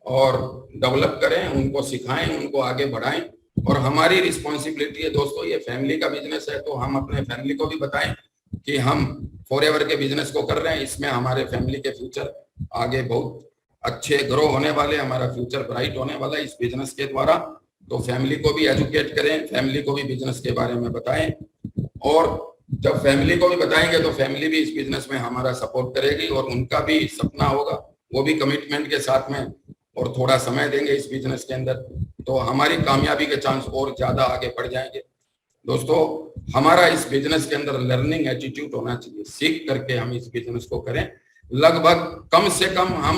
और डेवलप करें, उनको सिखाएं, उनको आगे बढ़ाएं। और हमारी रिस्पॉन्सिबिलिटी है दोस्तों, ये फैमिली का बिजनेस है, तो हम अपने फैमिली को भी बताएं कि हम फॉरएवर के बिजनेस को कर रहे हैं, इसमें हमारे फैमिली के फ्यूचर आगे बहुत अच्छे ग्रो होने वाले, हमारा फ्यूचर ब्राइट होने वाला है इस बिजनेस के द्वारा। तो फैमिली को भी एजुकेट करें, फैमिली को भी बिजनेस के बारे में बताएं। और जब फैमिली को भी बताएंगे तो फैमिली भी इस बिजनेस में हमारा सपोर्ट करेगी और उनका भी सपना होगा, वो भी कमिटमेंट के साथ में और थोड़ा समय देंगे इस बिजनेस के अंदर, तो हमारी कामयाबी के चांस और ज्यादा आगे बढ़ जाएंगे। दोस्तों, हमारा इस बिजनेस के अंदर लर्निंग एटीट्यूड होना चाहिए, सीख करके हम इस बिजनेस को करें। लगभग कम से कम हम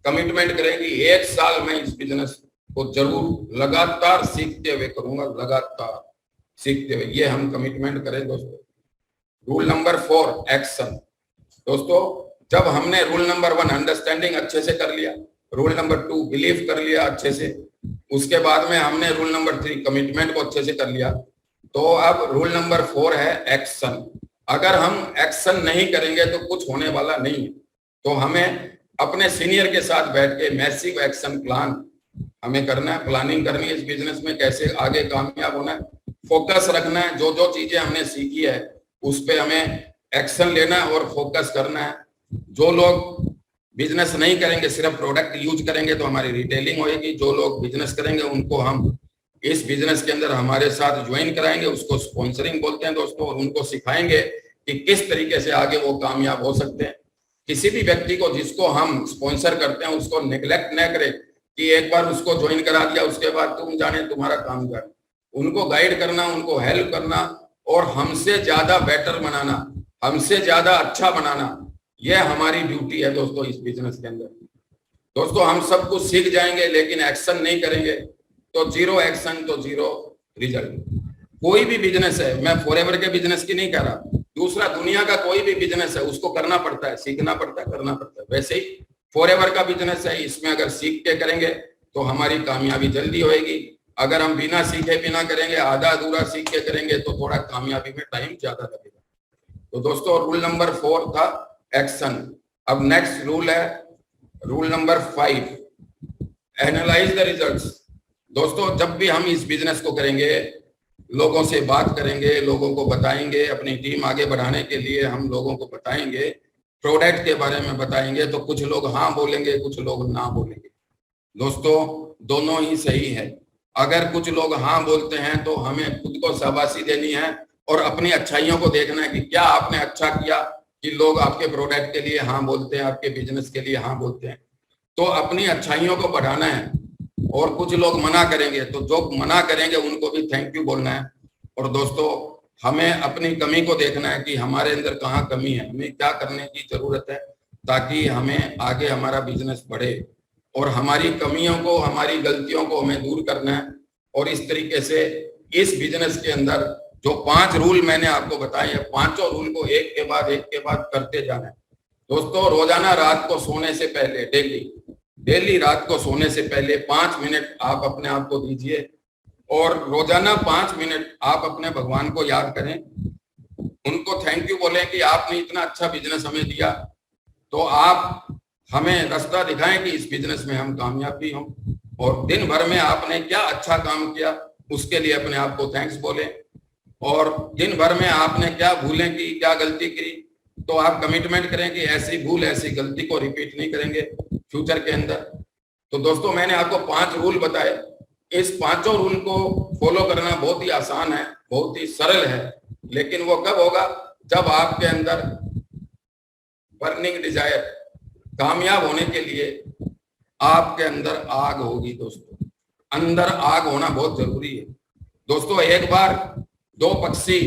कमिटमेंट करें कि 1 साल में इस बिजनेस को जरूर लगातार सीखते हुए करूंगा, लगातार सीखते हुए, ये हम कमिटमेंट करें दोस्तों। Rule number 4, action. दोस्तों, जब हमने रूल नंबर 1 अंडरस्टैंडिंग अच्छे से कर लिया, रूल नंबर 2 बिलीव कर लिया अच्छे से, उसके बाद में हमने रूल नंबर 3 कमिटमेंट को अच्छे से कर लिया, तो अब रूल नंबर 4 है एक्शन। अगर हम एक्शन नहीं करेंगे तो कुछ होने वाला नहीं है। तो हमें अपने सीनियर के साथ बैठ के मैसिव एक्शन प्लान हमें करना है, प्लानिंग करनी है इस बिजनेस में कैसे आगे कामयाब होना है, फोकस रखना है, जो जो चीजें हमने सीखी है उस पे हमें एक्शन लेना है और फोकस करना है। जो लोग बिजनेस नहीं करेंगे, सिर्फ प्रोडक्ट यूज करेंगे, तो हमारी रिटेलिंग होगी। जो लोग बिजनेस करेंगे उनको हम इस बिजनेस के अंदर हमारे साथ ज्वाइन कराएंगे, उसको स्पॉन्सरिंग बोलते हैं दोस्तों, और उनको सिखाएंगे कि किस तरीके से आगे वो कामयाब हो सकते हैं। किसी भी व्यक्ति को जिसको हम स्पॉन्सर करते हैं उसको निगलेक्ट न करें कि एक बार उसको ज्वाइन करा दिया उसके बाद तुम जाने तुम्हारा काम जाने। उनको गाइड करना, उनको हेल्प करना और हमसे ज्यादा बेटर बनाना, हमसे ज्यादा अच्छा बनाना, यह हमारी ड्यूटी है दोस्तों इस बिजनेस के अंदर। दोस्तों, हम सब कुछ सीख जाएंगे लेकिन एक्शन नहीं करेंगे तो जीरो एक्शन तो जीरो रिजल्ट। कोई भी बिजनेस है, मैं फॉरएवर के बिजनेस की नहीं कह रहा, दूसरा दुनिया का कोई भी बिजनेस है उसको करना पड़ता है, सीखना पड़ता है, करना पड़ता है। वैसे ही फॉरएवर का बिजनेस है, इसमें अगर सीख के करेंगे तो हमारी कामयाबी जल्दी होएगी। अगर हम बिना सीखे बिना करेंगे, आधा अधूरा सीख के करेंगे तो थोड़ा कामयाबी में टाइम ज्यादा लगेगा। तो दोस्तों, रूल नंबर 4 था एक्शन। अब नेक्स्ट रूल है rule number 5, analyse the results. दोस्तों, जब भी हम इस बिजनेस को करेंगे, लोगों से बात करेंगे, लोगों को बताएंगे, अपनी टीम आगे बढ़ाने के लिए हम लोगों को बताएंगे, प्रोडक्ट के बारे में बताएंगे, तो कुछ लोग हाँ बोलेंगे, कुछ लोग ना बोलेंगे। दोस्तों, दोनों ही सही है। अगर कुछ लोग हाँ बोलते हैं तो हमें खुद को शाबाशी देनी है और अपनी अच्छाइयों को देखना है कि क्या आपने अच्छा किया कि लोग आपके प्रोडक्ट के लिए हाँ बोलते हैं, आपके बिजनेस के लिए हाँ बोलते हैं। तो अपनी अच्छाइयों को बढ़ाना है। और कुछ लोग मना करेंगे तो जो मना करेंगे उनको भी थैंक यू बोलना है। और दोस्तों, हमें अपनी कमी को देखना है कि हमारे अंदर कहाँ कमी है, हमें क्या करने की जरूरत है ताकि हमें आगे हमारा बिजनेस बढ़े। और हमारी कमियों को, हमारी गलतियों को हमें दूर करना है। और इस तरीके से इस बिजनेस के अंदर जो 5 रूल मैंने आपको बताए हैं, पांचों रूल को एक के बाद करते जाना है। दोस्तों, रोजाना रात को सोने से पहले, डेली रात को सोने से पहले 5 मिनट आप अपने आप को दीजिए और रोजाना 5 मिनट आप अपने भगवान को याद करें, उनको थैंक यू बोलें कि आपने इतना अच्छा बिजनेस हमें दिया, तो आप हमें रास्ता दिखाएं कि इस बिजनेस में हम कामयाब भी हों। और दिन भर में आपने क्या अच्छा काम किया उसके लिए अपने आप को थैंक्स बोलें। और दिन भर में आपने क्या भूलें की, क्या गलती की, तो आप कमिटमेंट करें कि ऐसी भूल, ऐसी गलती को रिपीट नहीं करेंगे फ्यूचर के अंदर। तो दोस्तों, मैंने आपको 5 रूल बताए। इस पांचों रूल को फॉलो करना बहुत ही आसान है, बहुत ही सरल है, लेकिन वो कब होगा जब आपके अंदर बर्निंग डिजायर, कामयाब होने के लिए आपके अंदर आग होगी। दोस्तों, अंदर आग होना बहुत जरूरी है। दोस्तों, एक बार 2 पक्षी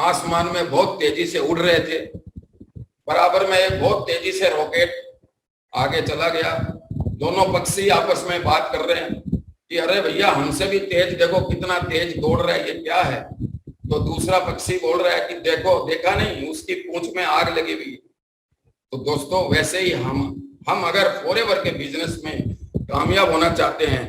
आसमान में बहुत तेजी से उड़ रहे थे, बराबर में एक बहुत तेजी से रॉकेट आगे चला गया। दोनों पक्षी आपस में बात कर रहे हैं कि अरे भैया, हमसे भी तेज, देखो कितना तेज दौड़ रहा है, ये क्या है। तो दूसरा पक्षी बोल रहा है कि देखो, देखा नहीं, उसकी पूंछ में आग लगी हुई। तो दोस्तों, वैसे ही हम अगर फॉरएवर के बिजनेस में कामयाब होना चाहते हैं,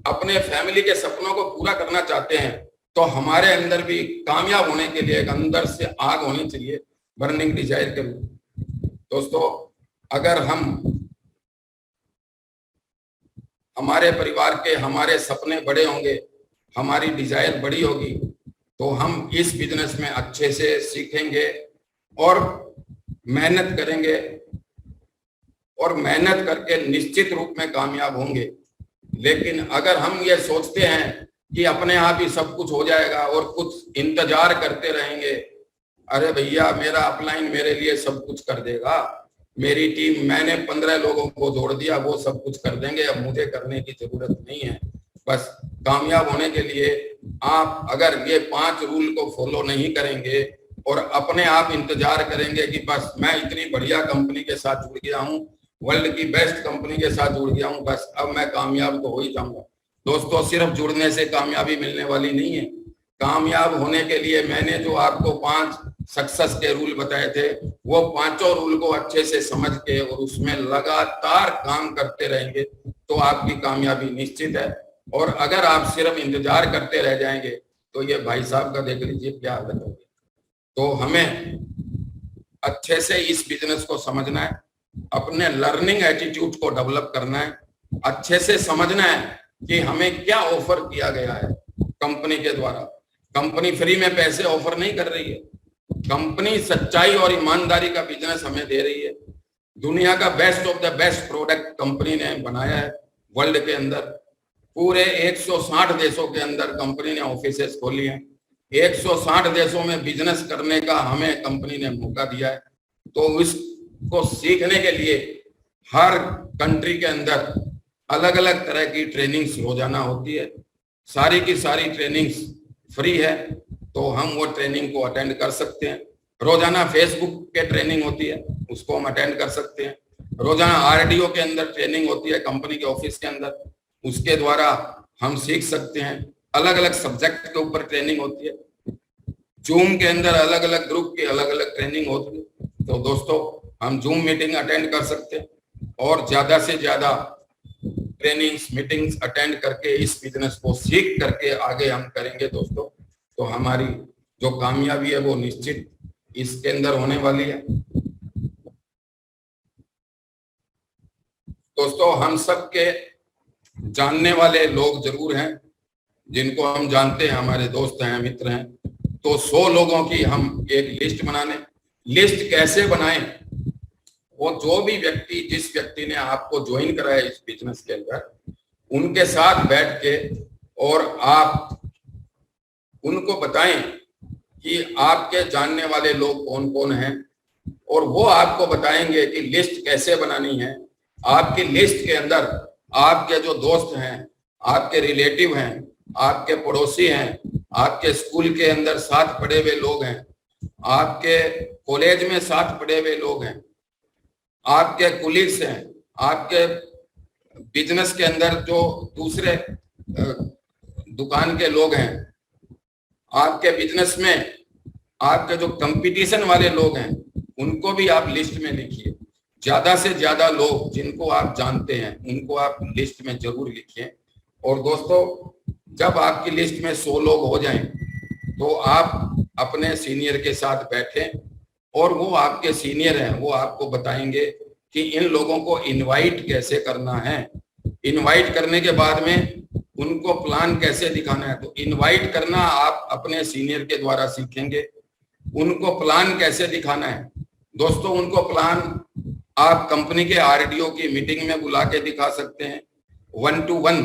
अपने फैमिली के सपनों को पूरा करना चाहते हैं, तो हमारे अंदर भी कामयाब होने के लिए एक अंदर से आग होनी चाहिए, बर्निंग डिजायर के रूप। दोस्तों, अगर हमारे परिवार के हमारे सपने बड़े होंगे, हमारी डिजायर बड़ी होगी, तो हम इस बिजनेस में अच्छे से सीखेंगे और मेहनत करेंगे और मेहनत करके निश्चित रूप में कामयाब होंगे। लेकिन अगर हम ये सोचते हैं कि अपने आप ही सब कुछ हो जाएगा और कुछ इंतजार करते रहेंगे, अरे भैया, मेरा अपलाइन मेरे लिए सब कुछ कर देगा, मेरी टीम, मैंने 15 लोगों को जोड़ दिया, वो सब कुछ कर देंगे, अब मुझे करने की जरूरत नहीं है। बस कामयाब होने के लिए आप अगर ये 5 रूल को फॉलो नहीं करेंगे और अपने आप इंतजार करेंगे कि बस मैं इतनी बढ़िया कंपनी के साथ जुड़ गया हूँ, वर्ल्ड की बेस्ट कंपनी के साथ जुड़ गया हूँ, बस अब मैं कामयाब तो हो ही जाऊंगा। दोस्तों, सिर्फ जुड़ने से कामयाबी मिलने वाली नहीं है। कामयाब होने के लिए मैंने जो आपको 5 सक्सेस के रूल बताए थे, वो 5 रूल को अच्छे से समझ के और उसमें लगातार काम करते रहेंगे तो आपकी कामयाबी निश्चित है। और अगर आप सिर्फ इंतजार करते रह जाएंगे तो ये भाई साहब का देख लीजिए क्या हालत होगी। तो हमें अच्छे से इस बिजनेस को समझना है, अपने लर्निंग एटीट्यूड को डेवलप करना है, अच्छे से समझना है कि हमें क्या ऑफर किया गया है कंपनी के द्वारा। कंपनी फ्री में पैसे ऑफर नहीं कर रही है, कंपनी सच्चाई और ईमानदारी का बिजनेस हमें दे रही है। दुनिया का best of the best product company ने बनाया है वर्ल्ड के अंदर। पूरे 160 देशों के अंदर कंपनी ने ऑफिसेस खोली हैं। 160 देशों में बिजनेस करने का हमें कंपनी ने मौका दिया है। तो इसको सीखने के लिए हर कंट्री के अंदर अलग अलग तरह की ट्रेनिंग्स रोजाना होती है। सारी की सारी ट्रेनिंग्स फ्री है, तो हम वो ट्रेनिंग को अटेंड कर सकते हैं। रोजाना फेसबुक पे ट्रेनिंग होती है, उसको हम अटेंड कर सकते हैं। रोजाना आरडीओ के अंदर ट्रेनिंग होती है कंपनी के ऑफिस के अंदर, उसके द्वारा हम सीख सकते हैं। अलग अलग सब्जेक्ट के ऊपर ट्रेनिंग होती है। जूम के अंदर अलग अलग ग्रुप की अलग अलग ट्रेनिंग होती है। तो दोस्तों, हम जूम मीटिंग अटेंड कर सकते हैं और ज्यादा से ज्यादा ट्रेनिंग्स मीटिंग्स अटेंड करके इस बिजनेस को सीख करके आगे हम करेंगे दोस्तों, तो हमारी जो कामयाबी है वो निश्चित इसके अंदर होने वाली है। दोस्तों, हम सब के जानने वाले लोग जरूर हैं, जिनको हम जानते हैं, हमारे दोस्त हैं, मित्र हैं। तो 100 लोगों की हम एक लिस्ट बनाने, लिस्ट कैसे बनाएं? वो जो भी व्यक्ति, जिस व्यक्ति ने आपको ज्वाइन कराया इस बिजनेस के अंदर, उनके साथ बैठ के और आप उनको बताएं कि आपके जानने वाले लोग कौन कौन हैं, और वो आपको बताएंगे कि लिस्ट कैसे बनानी है। आपकी लिस्ट के अंदर आपके जो दोस्त हैं, आपके रिलेटिव हैं, आपके पड़ोसी हैं, आपके स्कूल के अंदर साथ पढ़े हुए लोग हैं, आपके कॉलेज में साथ पढ़े हुए लोग हैं, आपके कुलीग्स हैं, आपके बिजनेस के अंदर जो दूसरे दुकान के लोग हैं, आपके बिजनेस में आपके जो कंपटीशन वाले लोग हैं, उनको भी आप लिस्ट में लिखिए। ज्यादा से ज्यादा लोग जिनको आप जानते हैं उनको आप लिस्ट में जरूर लिखिए। और दोस्तों, जब आपकी लिस्ट में 100 लोग हो जाएं तो आप अपने सीनियर के साथ बैठें और वो आपके सीनियर हैं, वो आपको बताएंगे कि इन लोगों को इनवाइट कैसे करना है। इनवाइट करने के बाद में उनको प्लान कैसे दिखाना है। तो इनवाइट करना आप अपने सीनियर के द्वारा सीखेंगे। उनको प्लान कैसे दिखाना है दोस्तों, उनको प्लान आप कंपनी के आरडीओ की मीटिंग में बुला के दिखा सकते हैं। 1 to 1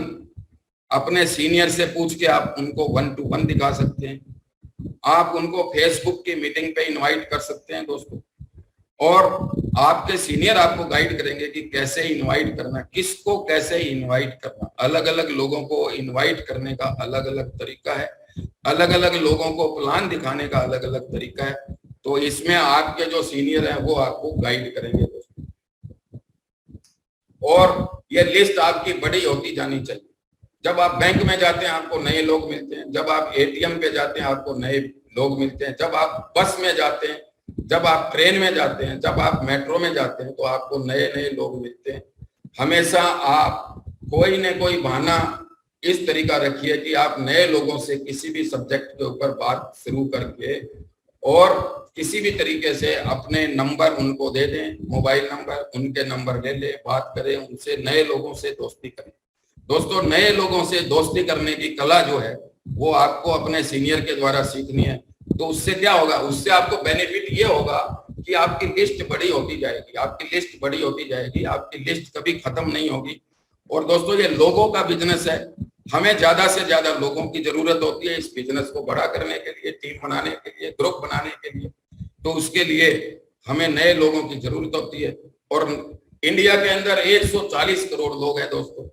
अपने सीनियर से पूछ के आप उनको 1 to 1 दिखा सकते हैं। आप उनको फेसबुक की मीटिंग पे इनवाइट कर सकते हैं दोस्तों, और आपके सीनियर आपको गाइड करेंगे कि कैसे इनवाइट करना, किसको कैसे इनवाइट करना। अलग अलग लोगों को इनवाइट करने का अलग अलग तरीका है, अलग अलग लोगों को प्लान दिखाने का अलग अलग तरीका है। तो इसमें आपके जो सीनियर हैं वो आपको गाइड करेंगे दोस्तों। और ये लिस्ट आपकी बड़ी होती जानी चाहिए। जब आप बैंक में जाते हैं आपको नए लोग मिलते हैं, जब आप एटीएम पे जाते हैं आपको नए लोग मिलते हैं, जब आप बस में जाते हैं, जब आप ट्रेन में जाते हैं, जब आप मेट्रो में जाते हैं, तो आपको नए नए लोग मिलते हैं। हमेशा आप कोई न कोई बहाना इस तरीका रखिए कि आप नए लोगों से किसी भी सब्जेक्ट के ऊपर बात शुरू करके और किसी भी तरीके से अपने नंबर उनको दे दें, मोबाइल नंबर, उनके नंबर ले लें, बात करें उनसे, नए लोगों से दोस्ती करें। दोस्तों, नए लोगों से दोस्ती करने की कला जो है वो आपको अपने सीनियर के द्वारा सीखनी है। तो उससे क्या होगा, उससे आपको बेनिफिट ये होगा कि आपकी लिस्ट बड़ी होती जाएगी, आपकी लिस्ट बड़ी होती जाएगी, आपकी लिस्ट कभी खत्म नहीं होगी। और दोस्तों, ये लोगों का बिजनेस है, हमें ज्यादा से ज्यादा लोगों की जरूरत होती है इस बिजनेस को बड़ा करने के लिए, टीम बनाने के लिए, ग्रुप बनाने के लिए। तो उसके लिए हमें नए लोगों की जरूरत होती है। और इंडिया के अंदर 140 करोड़ लोग हैं दोस्तों।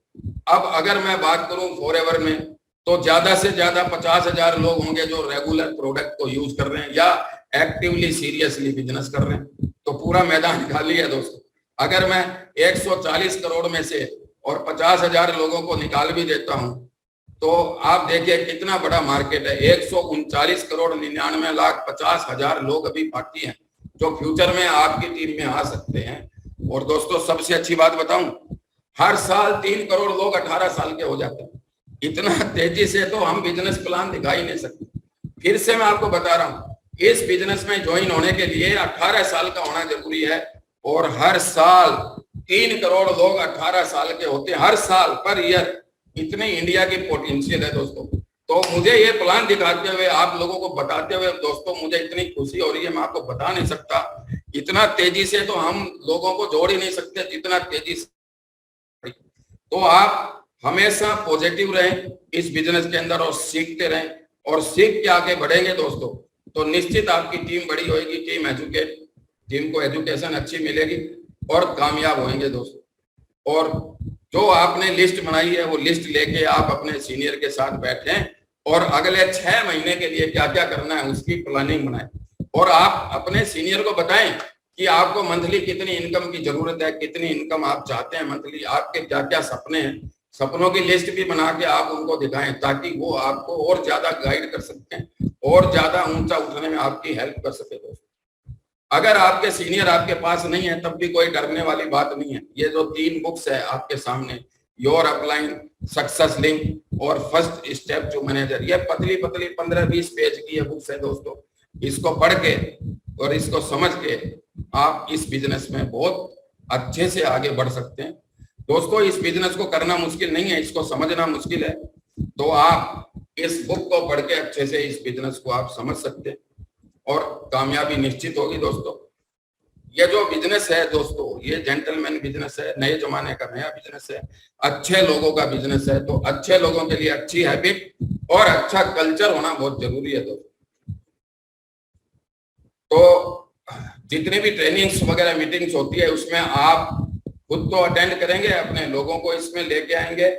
अब अगर मैं बात करूं फॉरएवर में, तो ज्यादा से ज्यादा 50,000 लोग होंगे जो रेगुलर प्रोडक्ट को यूज कर रहे हैं या एक्टिवली सीरियसली बिजनेस कर रहे हैं, तो पूरा मैदान खाली है दोस्तों। अगर मैं 140 करोड़ में से और 50,000 लोगों को निकाल भी देता हूं, तो आप देखिए कितना बड़ा मार्केट है। 139 करोड़ 99,50,000 लोग अभी बाकी हैं जो फ्यूचर में आपकी टीम में आ सकते हैं। और दोस्तों सबसे अच्छी बात बताऊं, हर साल 3 करोड़ लोग 18 साल के हो जाते हैं। इतना तेजी से तो हम बिजनेस प्लान दिखा ही नहीं सकते। फिर से मैं आपको बता रहा हूं, इस बिजनेस में ज्वाइन होने के लिए 18 साल का होना जरूरी है। और हर साल 3 करोड़ लोग 18 साल के होते हैं, हर साल पर ईयर। इतनी इंडिया की पोटेंशियल है दोस्तों। तो मुझे ये प्लान दिखाते हुए, आप लोगों को बताते हुए दोस्तों, मुझे इतनी खुशी हो रही है, मैं आपको बता नहीं सकता। इतना तेजी से तो हम लोगों को जोड़ ही नहीं सकते जितना तेजी से। तो आप हमेशा पॉजिटिव रहें इस बिजनेस के अंदर और सीखते रहें, और सीख के आगे बढ़ेंगे दोस्तों तो निश्चित आपकी टीम बड़ी होगी। टीम को एजुकेशन अच्छी मिलेगी और कामयाब होंगे दोस्तों। और जो आपने लिस्ट बनाई है वो लिस्ट लेके आप अपने सीनियर के साथ बैठें और अगले 6 महीने के लिए क्या क्या करना है उसकी प्लानिंग बनाएं। और आप अपने सीनियर को बताएं कि आपको मंथली कितनी इनकम की जरूरत है, कितनी इनकम आप चाहते हैं मंथली, आपके क्या क्या सपने हैं। सपनों की लिस्ट भी बना के आप उनको दिखाएं ताकि वो आपको और ज्यादा गाइड कर सकते हैं और ज्यादा ऊंचा उठने में आपकी हेल्प कर सके दोस्तों। अगर आपके सीनियर आपके पास नहीं है तब भी कोई डरने वाली बात नहीं है। ये जो 3 बुक्स है आपके सामने, योर अपलाइन, सक्सेस लिंक और फर्स्ट स्टेप टू मैनेजर, ये पतली पतली 15-20 पेज की ये बुक्स है दोस्तों। इसको पढ़ के और इसको समझ के आप इस बिजनेस में बहुत अच्छे से आगे बढ़ सकते हैं दोस्तों। इस बिजनेस को करना मुश्किल नहीं है, इसको समझना मुश्किल है। तो आप इस बुक को पढ़ के अच्छे से इस बिजनेस को आप समझ सकते हैं और कामयाबी निश्चित होगी दोस्तों। ये जो बिजनेस है दोस्तों, ये जेंटलमैन बिजनेस है, नए जमाने का नया बिजनेस है, अच्छे लोगों का बिजनेस है। तो अच्छे लोगों के लिए अच्छी हैबिट और अच्छा कल्चर होना बहुत जरूरी है दोस्तों। तो जितनी भी ट्रेनिंग्स वगैरह मीटिंग्स होती है उसमें आप खुद तो अटेंड करेंगे, अपने लोगों को इसमें लेके आएंगे।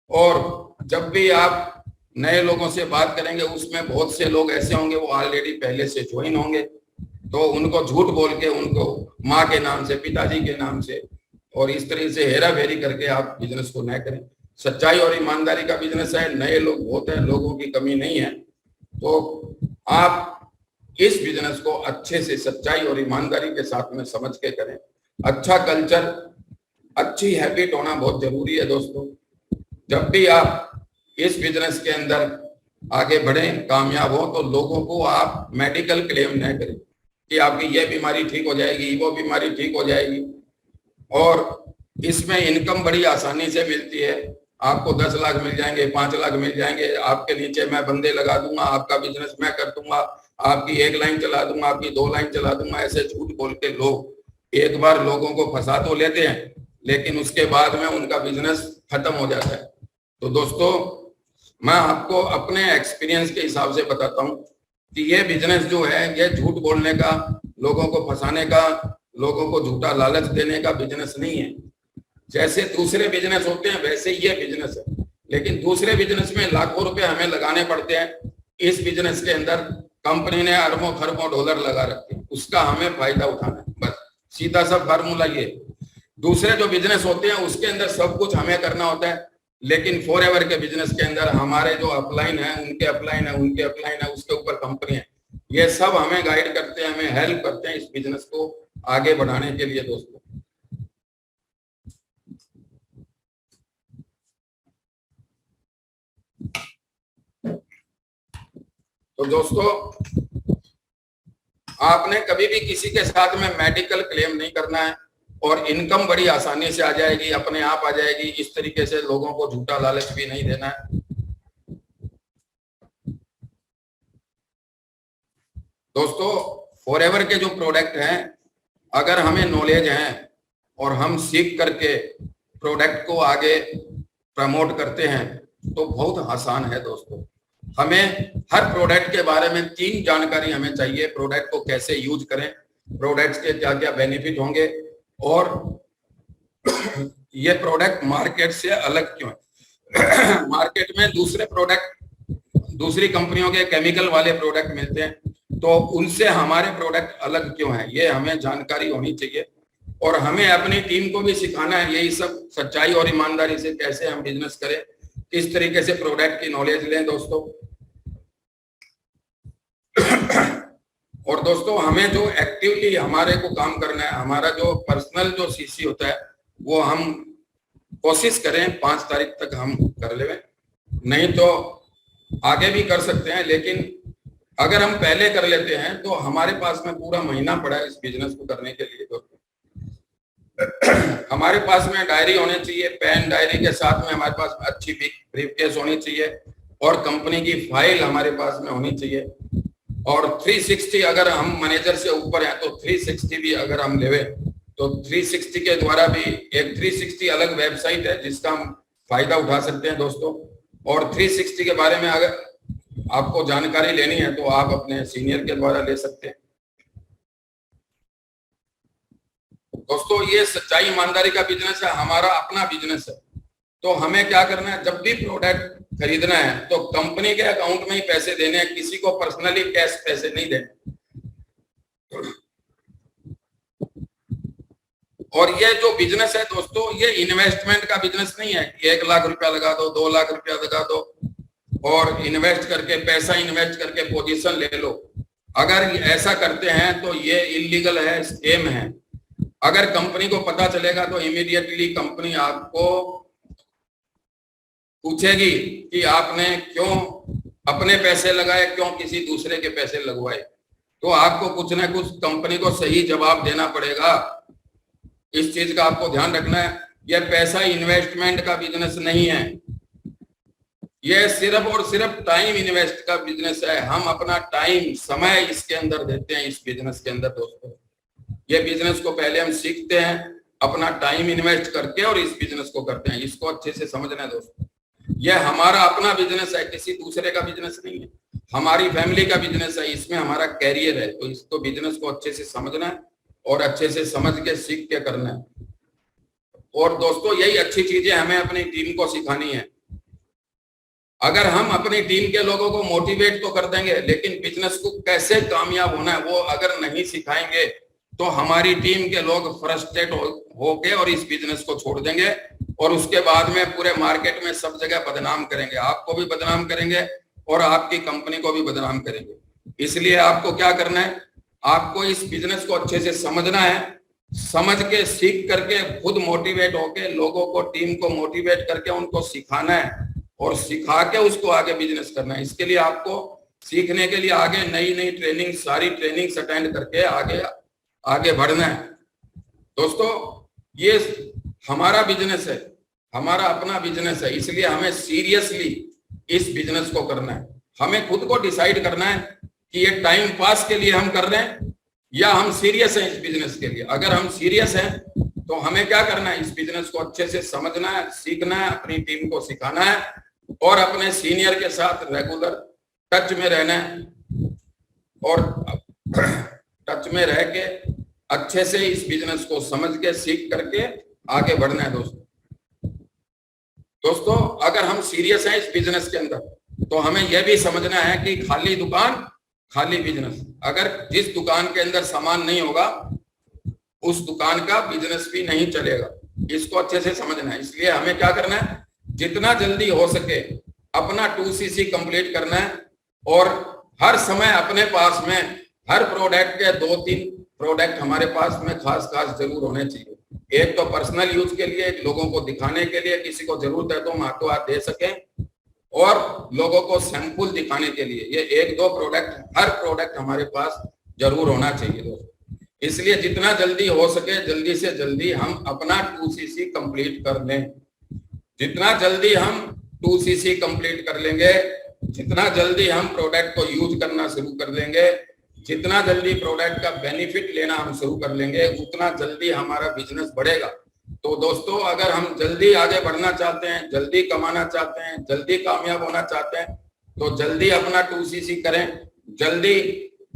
और जब भी आप नए लोगों से बात करेंगे उसमें बहुत से लोग ऐसे होंगे वो ऑलरेडी पहले से ज्वाइन होंगे, तो उनको झूठ बोल के, उनको माँ के नाम से, पिताजी के नाम से और इस तरह से हेरा फेरी करके आप बिजनेस को न करें। सच्चाई और ईमानदारी का बिजनेस है, नए लोग बहुत हैं, लोगों की कमी नहीं है। तो आप इस बिजनेस को अच्छे से सच्चाई और ईमानदारी के साथ में समझ के करें। अच्छा कल्चर, अच्छी हैबिट होना बहुत जरूरी है दोस्तों। जब भी आप इस बिजनेस के अंदर आगे बढ़ें, कामयाब हो, तो लोगों को आप मेडिकल क्लेम न करें कि आपकी ये बीमारी ठीक हो जाएगी, वो बीमारी ठीक हो जाएगी। और इसमें इनकम बड़ी आसानी से मिलती है। आपको 10 लाख मिल जाएंगे, 5 लाख मिल जाएंगे, आपके नीचे मैं बंदे लगा दूंगा, आपका बिजनेस मैं कर दूंगा, आपकी 1 लाइन चला दूंगा, आपकी 2 लाइन चला दूंगा। ऐसे झूठ बोल के लोग एक बार लोगों को फंसा तो लेते हैं, लेकिन उसके बाद में उनका बिजनेस खत्म हो जाता है। तो दोस्तों मैं आपको अपने एक्सपीरियंस के हिसाब से बताता हूँ कि ये बिजनेस जो है ये झूठ बोलने का, लोगों को फंसाने का, लोगों को झूठा लालच देने का बिजनेस नहीं है। जैसे दूसरे बिजनेस होते हैं वैसे ये बिजनेस है, लेकिन दूसरे बिजनेस में लाखों रुपए हमें लगाने पड़ते हैं। इस बिजनेस के अंदर कंपनी ने अरबों खरबों डॉलर लगा रखे हैं, उसका हमें फायदा उठाना है, बस सीधा सा फार्मूला ये। दूसरे जो बिजनेस होते हैं उसके अंदर सब कुछ हमें करना होता है, लेकिन फॉरएवर के बिजनेस के अंदर हमारे जो अपलाइन है, उनके अपलाइन है, उनके अपलाइन है, उसके ऊपर कंपनी है, ये सब हमें गाइड करते हैं, हमें हेल्प करते हैं इस बिजनेस को आगे बढ़ाने के लिए दोस्तों। तो दोस्तों आपने कभी भी किसी के साथ में मेडिकल क्लेम नहीं करना है और इनकम बड़ी आसानी से आ जाएगी, अपने आप आ जाएगी। इस तरीके से लोगों को झूठा लालच भी नहीं देना है दोस्तों। फॉरएवर के जो प्रोडक्ट हैं, अगर हमें नॉलेज है और हम सीख करके प्रोडक्ट को आगे प्रमोट करते हैं तो बहुत आसान है दोस्तों। हमें हर प्रोडक्ट के बारे में 3 जानकारी हमें चाहिए। प्रोडक्ट को कैसे यूज करें, प्रोडक्ट्स के क्या क्या बेनिफिट होंगे, और ये प्रोडक्ट मार्केट से अलग क्यों है। मार्केट में दूसरे प्रोडक्ट, दूसरी कंपनियों के केमिकल वाले प्रोडक्ट मिलते हैं, तो उनसे हमारे प्रोडक्ट अलग क्यों है, ये हमें जानकारी होनी चाहिए। और हमें अपनी टीम को भी सिखाना है यही सब, सच्चाई और ईमानदारी से कैसे हम बिजनेस करें, किस तरीके से प्रोडक्ट की नॉलेज लें दोस्तों। और दोस्तों हमें जो एक्टिवली हमारे को काम करना है, हमारा जो पर्सनल जो सीसी होता है वो हम कोशिश करें 5 तारीख तक हम कर लें, नहीं तो आगे भी कर सकते हैं, लेकिन अगर हम पहले कर लेते हैं तो हमारे पास में पूरा महीना पड़ा है इस बिजनेस को करने के लिए। दोस्तों हमारे पास में डायरी होनी चाहिए, पेन, डायरी के साथ में हमारे पास अच्छी ब्रीफकेस होनी चाहिए और कंपनी की फाइल हमारे पास में होनी चाहिए। और 360 अगर हम मैनेजर से ऊपर हैं तो 360 भी अगर हम लेवे तो 360 के द्वारा भी एक 360 अलग वेबसाइट है जिसका हम फायदा उठा सकते हैं दोस्तों। और 360 के बारे में अगर आपको जानकारी लेनी है तो आप अपने सीनियर के द्वारा ले सकते हैं। दोस्तों ये सच्चाई ईमानदारी का बिजनेस है, हमारा अपना बिजनेस है। तो हमें क्या करना है, जब भी प्रोडक्ट खरीदना है तो कंपनी के अकाउंट में ही पैसे देने हैं, किसी को पर्सनली कैश पैसे नहीं देने। और ये जो बिजनेस है दोस्तों, ये इन्वेस्टमेंट का बिजनेस नहीं है कि 1 लाख रुपया लगा दो, 2 लाख रुपया लगा दो और इन्वेस्ट करके, पैसा इन्वेस्ट करके पोजीशन ले लो। अगर ऐसा करते हैं तो ये इलीगल है, स्कैम है। अगर कंपनी को पता चलेगा तो इमीडिएटली कंपनी आपको पूछेगी कि आपने क्यों अपने पैसे लगाए, क्यों किसी दूसरे के पैसे लगवाए। तो आपको कुछ ना कुछ कंपनी को सही जवाब देना पड़ेगा। इस चीज का आपको ध्यान रखना है। यह पैसा इन्वेस्टमेंट का बिजनेस नहीं है, यह सिर्फ और सिर्फ टाइम इन्वेस्ट का बिजनेस है। हम अपना टाइम, समय इसके अंदर देते हैं इस बिजनेस के अंदर दोस्तों। ये बिजनेस को पहले हम सीखते हैं, अपना टाइम इन्वेस्ट करके और इस बिजनेस को करते हैं। इसको अच्छे से समझना है दोस्तों। यह हमारा अपना बिजनेस है, किसी दूसरे का बिजनेस नहीं है, हमारी फैमिली का बिजनेस है, इसमें हमारा कैरियर है। तो इसको बिजनेस को अच्छे से समझना है और अच्छे से समझ के सीख के करना है। और दोस्तों यही अच्छी चीजें हमें अपनी टीम को सिखानी है। अगर हम अपनी टीम के लोगों को मोटिवेट तो कर देंगे, लेकिन बिजनेस को कैसे कामयाब होना है वो अगर नहीं सिखाएंगे तो हमारी टीम के लोग फ्रस्ट्रेट होके और इस बिजनेस को छोड़ देंगे और उसके बाद में पूरे मार्केट में सब जगह बदनाम करेंगे। आपको भी बदनाम करेंगे और आपकी कंपनी को भी बदनाम करेंगे। इसलिए आपको क्या करना है, आपको इस बिजनेस को अच्छे से समझना है, समझ के सीख करके खुद मोटिवेट होके लोगों को, टीम को मोटिवेट करके उनको सिखाना है और सिखा के उसको आगे बिजनेस करना है। इसके लिए आपको सीखने के लिए आगे नई नई ट्रेनिंग, सारी ट्रेनिंग्स अटेंड करके आगे बढ़ना है दोस्तों। ये हमारा बिजनेस है, हमारा अपना बिजनेस है, इसलिए हमें सीरियसली इस बिजनेस को करना है। हमें खुद को डिसाइड करना है कि ये टाइम पास के लिए हम कर रहे हैं या हम सीरियस हैं इस बिजनेस के लिए। अगर हम सीरियस हैं तो हमें क्या करना है, इस बिजनेस को अच्छे से समझना है, सीखना है, अपनी टीम को सिखाना है और अपने सीनियर के साथ रेगुलर टच में रहना है और टच में रह के अच्छे से इस बिजनेस को समझ के सीख करके आगे बढ़ना है दोस्तों। अगर हम सीरियस हैं इस बिजनेस के अंदर तो हमें यह भी समझना है कि खाली दुकान खाली बिजनेस, अगर जिस दुकान के अंदर सामान नहीं होगा उस दुकान का बिजनेस भी नहीं चलेगा। इसको अच्छे से समझना है। इसलिए हमें क्या करना है, जितना जल्दी हो सके अपना 2CC कंप्लीट करना है और हर समय अपने पास में हर प्रोडक्ट के 2-3 प्रोडक्ट हमारे पास में खास जरूर होने चाहिए। एक तो पर्सनल यूज के लिए, लोगों को दिखाने के लिए, किसी को जरूरत है तो हम हाथों हाथ दे सकें, और लोगों को सैंपल दिखाने के लिए ये 1-2 प्रोडक्ट, हर प्रोडक्ट हमारे पास जरूर होना चाहिए दोस्तों। इसलिए जितना जल्दी हो सके जल्दी से जल्दी हम अपना 2CC कंप्लीट कर लें। जितना जल्दी हम 2CC कंप्लीट कर लेंगे, जितना जल्दी हम प्रोडक्ट को यूज करना शुरू कर देंगे, जितना जल्दी प्रोडक्ट का बेनिफिट लेना हम शुरू कर लेंगे, उतना जल्दी हमारा बिजनेस बढ़ेगा। तो दोस्तों अगर हम जल्दी आगे बढ़ना चाहते हैं, जल्दी कमाना चाहते हैं, जल्दी कामयाब होना चाहते हैं तो जल्दी अपना 2CC करें जल्दी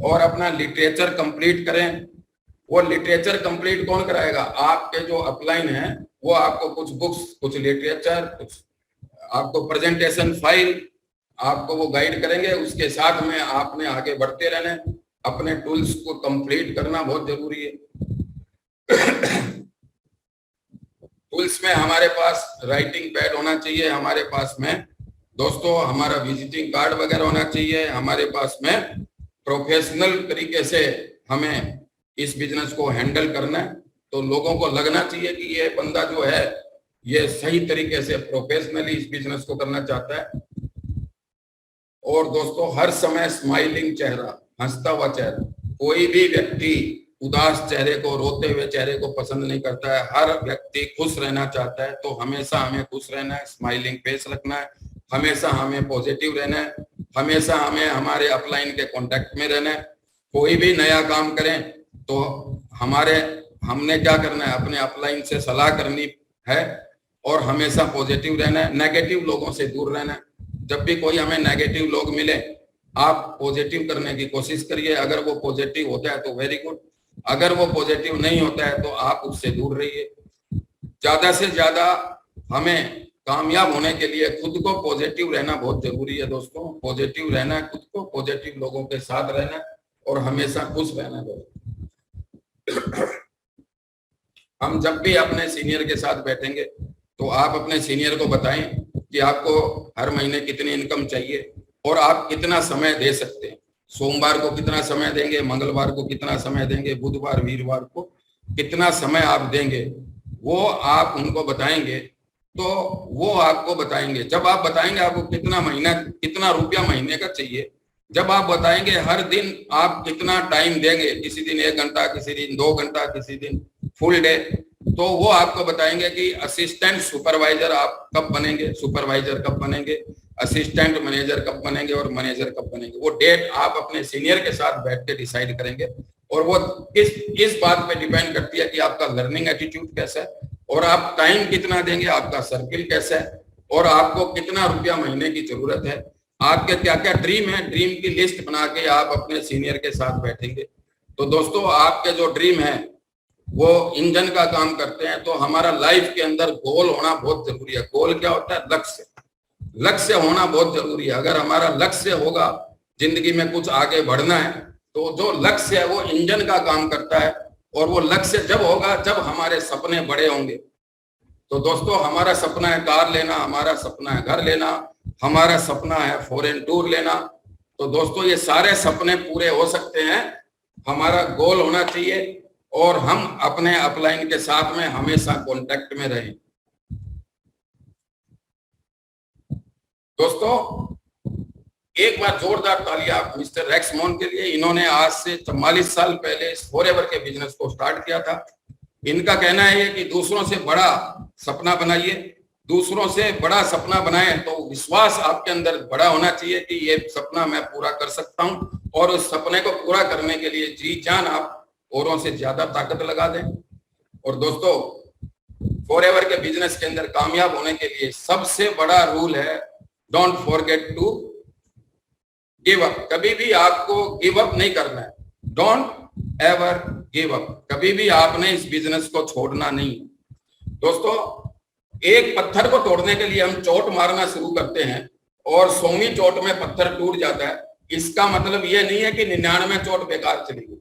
और अपना लिटरेचर कंप्लीट करें। वो लिटरेचर कंप्लीट कौन कराएगा? आपके जो अपलाइन है वो आपको कुछ बुक्स, कुछ लिटरेचर, कुछ आपको प्रेजेंटेशन फाइल, आपको वो गाइड करेंगे। उसके साथ में आपने आगे बढ़ते रहना है, अपने टूल्स को कंप्लीट करना बहुत जरूरी है। टूल्स में हमारे पास राइटिंग पैड होना चाहिए, हमारे पास में दोस्तों हमारा विजिटिंग कार्ड वगैरह होना चाहिए, हमारे पास में प्रोफेशनल तरीके से हमें इस बिजनेस को हैंडल करना है। तो लोगों को लगना चाहिए कि ये बंदा जो है ये सही तरीके से प्रोफेशनली इस बिजनेस को करना चाहता है। और दोस्तों हर समय स्माइलिंग चेहरा, हंसता हुआ चेहरा, कोई भी व्यक्ति उदास चेहरे को, रोते हुए चेहरे को पसंद नहीं करता है। हर व्यक्ति खुश रहना चाहता है। तो हमेशा हमें खुश रहना है, स्माइलिंग फेस रखना है, हमेशा हमें पॉजिटिव रहना है, हमेशा हमें हमारे अपलाइन के कांटेक्ट में रहना है। कोई भी नया काम करें तो हमने क्या करना है? अपने अपलाइन से सलाह करनी है और हमेशा पॉजिटिव रहना है, नेगेटिव लोगों से दूर रहना है। जब भी कोई हमें नेगेटिव लोग मिले, आप पॉजिटिव करने की कोशिश करिए। अगर वो पॉजिटिव होता है तो वेरी गुड, अगर वो पॉजिटिव नहीं होता है तो आप उससे दूर रहिए। ज्यादा से ज्यादा हमें कामयाब होने के लिए खुद को पॉजिटिव रहना बहुत जरूरी है दोस्तों। पॉजिटिव रहना है, खुद को पॉजिटिव लोगों के साथ रहना है और हमेशा खुश रहना है दोस्तों। हम जब भी अपने सीनियर के साथ बैठेंगे तो आप अपने सीनियर को बताएं कि आपको हर महीने कितनी इनकम चाहिए और आप कितना समय दे सकते हैं। सोमवार को कितना समय देंगे, मंगलवार को कितना समय देंगे, बुधवार वीरवार को कितना समय आप देंगे, वो आप उनको बताएंगे तो वो आपको बताएंगे। जब आप बताएंगे आपको कितना रुपया महीने का चाहिए, जब आप बताएंगे हर दिन आप कितना टाइम देंगे, किसी दिन 1 घंटा, किसी दिन 2 घंटा, किसी दिन फुल डे, तो वो आपको बताएंगे कि असिस्टेंट सुपरवाइजर आप कब बनेंगे, सुपरवाइजर कब बनेंगे, असिस्टेंट मैनेजर कब बनेंगे और मैनेजर कब बनेंगे। वो डेट आप अपने सीनियर के साथ बैठ के डिसाइड करेंगे। और वो इस बात पे डिपेंड करती है कि आपका लर्निंग एटीट्यूड कैसा है और आप टाइम कितना देंगे, आपका सर्किल कैसा है और आपको कितना रुपया महीने की जरूरत है, आपके क्या क्या ड्रीम है। ड्रीम की लिस्ट बना के आप अपने सीनियर के साथ बैठेंगे तो दोस्तों आपके जो ड्रीम है वो इंजन का काम करते हैं। तो हमारा लाइफ के अंदर गोल होना बहुत जरूरी है। गोल क्या होता है? लक्ष्य। लक्ष्य होना बहुत जरूरी है। अगर हमारा लक्ष्य होगा, जिंदगी में कुछ आगे बढ़ना है, तो जो लक्ष्य है वो इंजन का काम करता है। और वो लक्ष्य जब होगा जब हमारे सपने बड़े होंगे। तो दोस्तों हमारा सपना है कार लेना, हमारा सपना है घर लेना, हमारा सपना है फॉरेन टूर लेना। तो दोस्तों ये सारे सपने पूरे हो सकते हैं, हमारा गोल होना चाहिए और हम अपने अपलाइन के साथ में हमेशा कांटेक्ट में रहें। दोस्तों एक बार जोरदार तालियां मिस्टर रेक्स मोन के लिए। इन्होंने आज से 44 साल पहले इस फॉरएवर के बिजनेस को स्टार्ट किया था। इनका कहना है कि दूसरों से बड़ा सपना बनाइए, दूसरों से बड़ा सपना बनाएं तो विश्वास आपके अंदर बड़ा होना चाहिए कि ये सपना मैं पूरा कर सकता हूं। और उस सपने को पूरा करने के लिए जी जान आप औरों से ज्यादा ताकत लगा दें। और दोस्तों फॉरएवर के बिजनेस के अंदर कामयाब होने के लिए सबसे बड़ा रूल है don't forget to give up. कभी भी आपको गिव अप नहीं करना है। Don't ever give up. कभी भी आपने इस बिजनेस को छोड़ना नहीं। दोस्तों एक पत्थर को तोड़ने के लिए हम चोट मारना शुरू करते हैं और 100वीं चोट में पत्थर टूट जाता है। इसका मतलब ये नहीं है कि 99 चोट बेकार चली गई।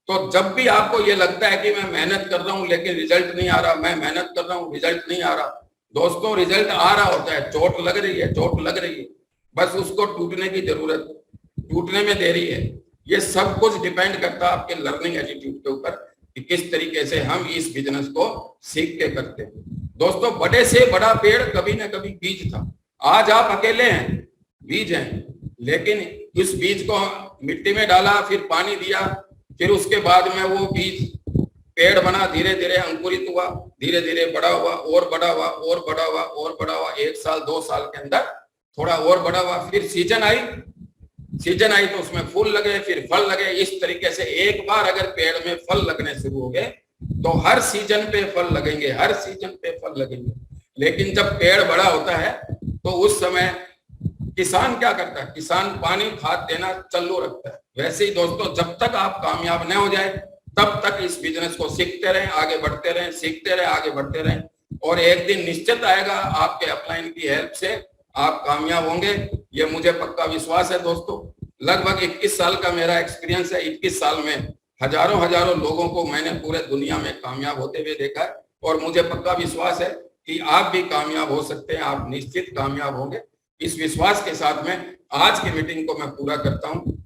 तो जब भी आपको ये लगता है कि मैं मेहनत कर रहा हूं लेकिन रिजल्ट नहीं आ रहा, मैं मेहनत कर रहा हूं रिजल्ट नहीं आ रहा, दोस्तों रिजल्ट आ रहा होता है। चोट लग रही है, चोट लग रही है, बस उसको टूटने की जरूरत, टूटने में देरी है। ये सब कुछ डिपेंड करता है आपके लर्निंग एटीट्यूड के ऊपर कि किस तरीके से हम इस बिजनेस को सीख के करते हैं। दोस्तों बड़े से बड़ा पेड़ कभी ना कभी बीज था। आज आप अकेले हैं, बीज हैं, लेकिन इस बीज को मिट्टी में डाला, फिर पानी दिया, फिर उसके बाद में वो बीज पेड़ बना, धीरे धीरे अंकुरित हुआ, धीरे धीरे बड़ा हुआ और बड़ा हुआ और बड़ा हुआ और बड़ा हुआ। 1 साल 2 साल के अंदर थोड़ा और बड़ा हुआ। फिर सीजन आई तो उसमें फूल लगे, फिर फल लगे। इस तरीके से एक बार अगर पेड़ में फल लगने शुरू हो गए तो हर सीजन पे फल लगेंगे, हर सीजन पे फल लगेंगे। लेकिन जब पेड़ बड़ा होता है तो उस समय किसान क्या करता है? किसान पानी खाद देना चालू रखता है। वैसे ही दोस्तों जब तक आप कामयाब न हो जाए तब तक इस बिजनेस को सीखते रहें, आगे बढ़ते रहें, सीखते रहें, आगे बढ़ते रहें, और एक दिन निश्चित आएगा आपके अपलाइन की हेल्प से आप कामयाब होंगे। ये मुझे पक्का विश्वास है दोस्तों। लगभग 21 साल का मेरा एक्सपीरियंस है। 21 साल में हजारों हजारों लोगों को मैंने पूरे दुनिया में कामयाब होते हुए देखा है, और मुझे पक्का विश्वास है कि आप भी कामयाब हो सकते हैं, आप निश्चित कामयाब होंगे। इस विश्वास के साथ में आज की मीटिंग को मैं पूरा करता हूं।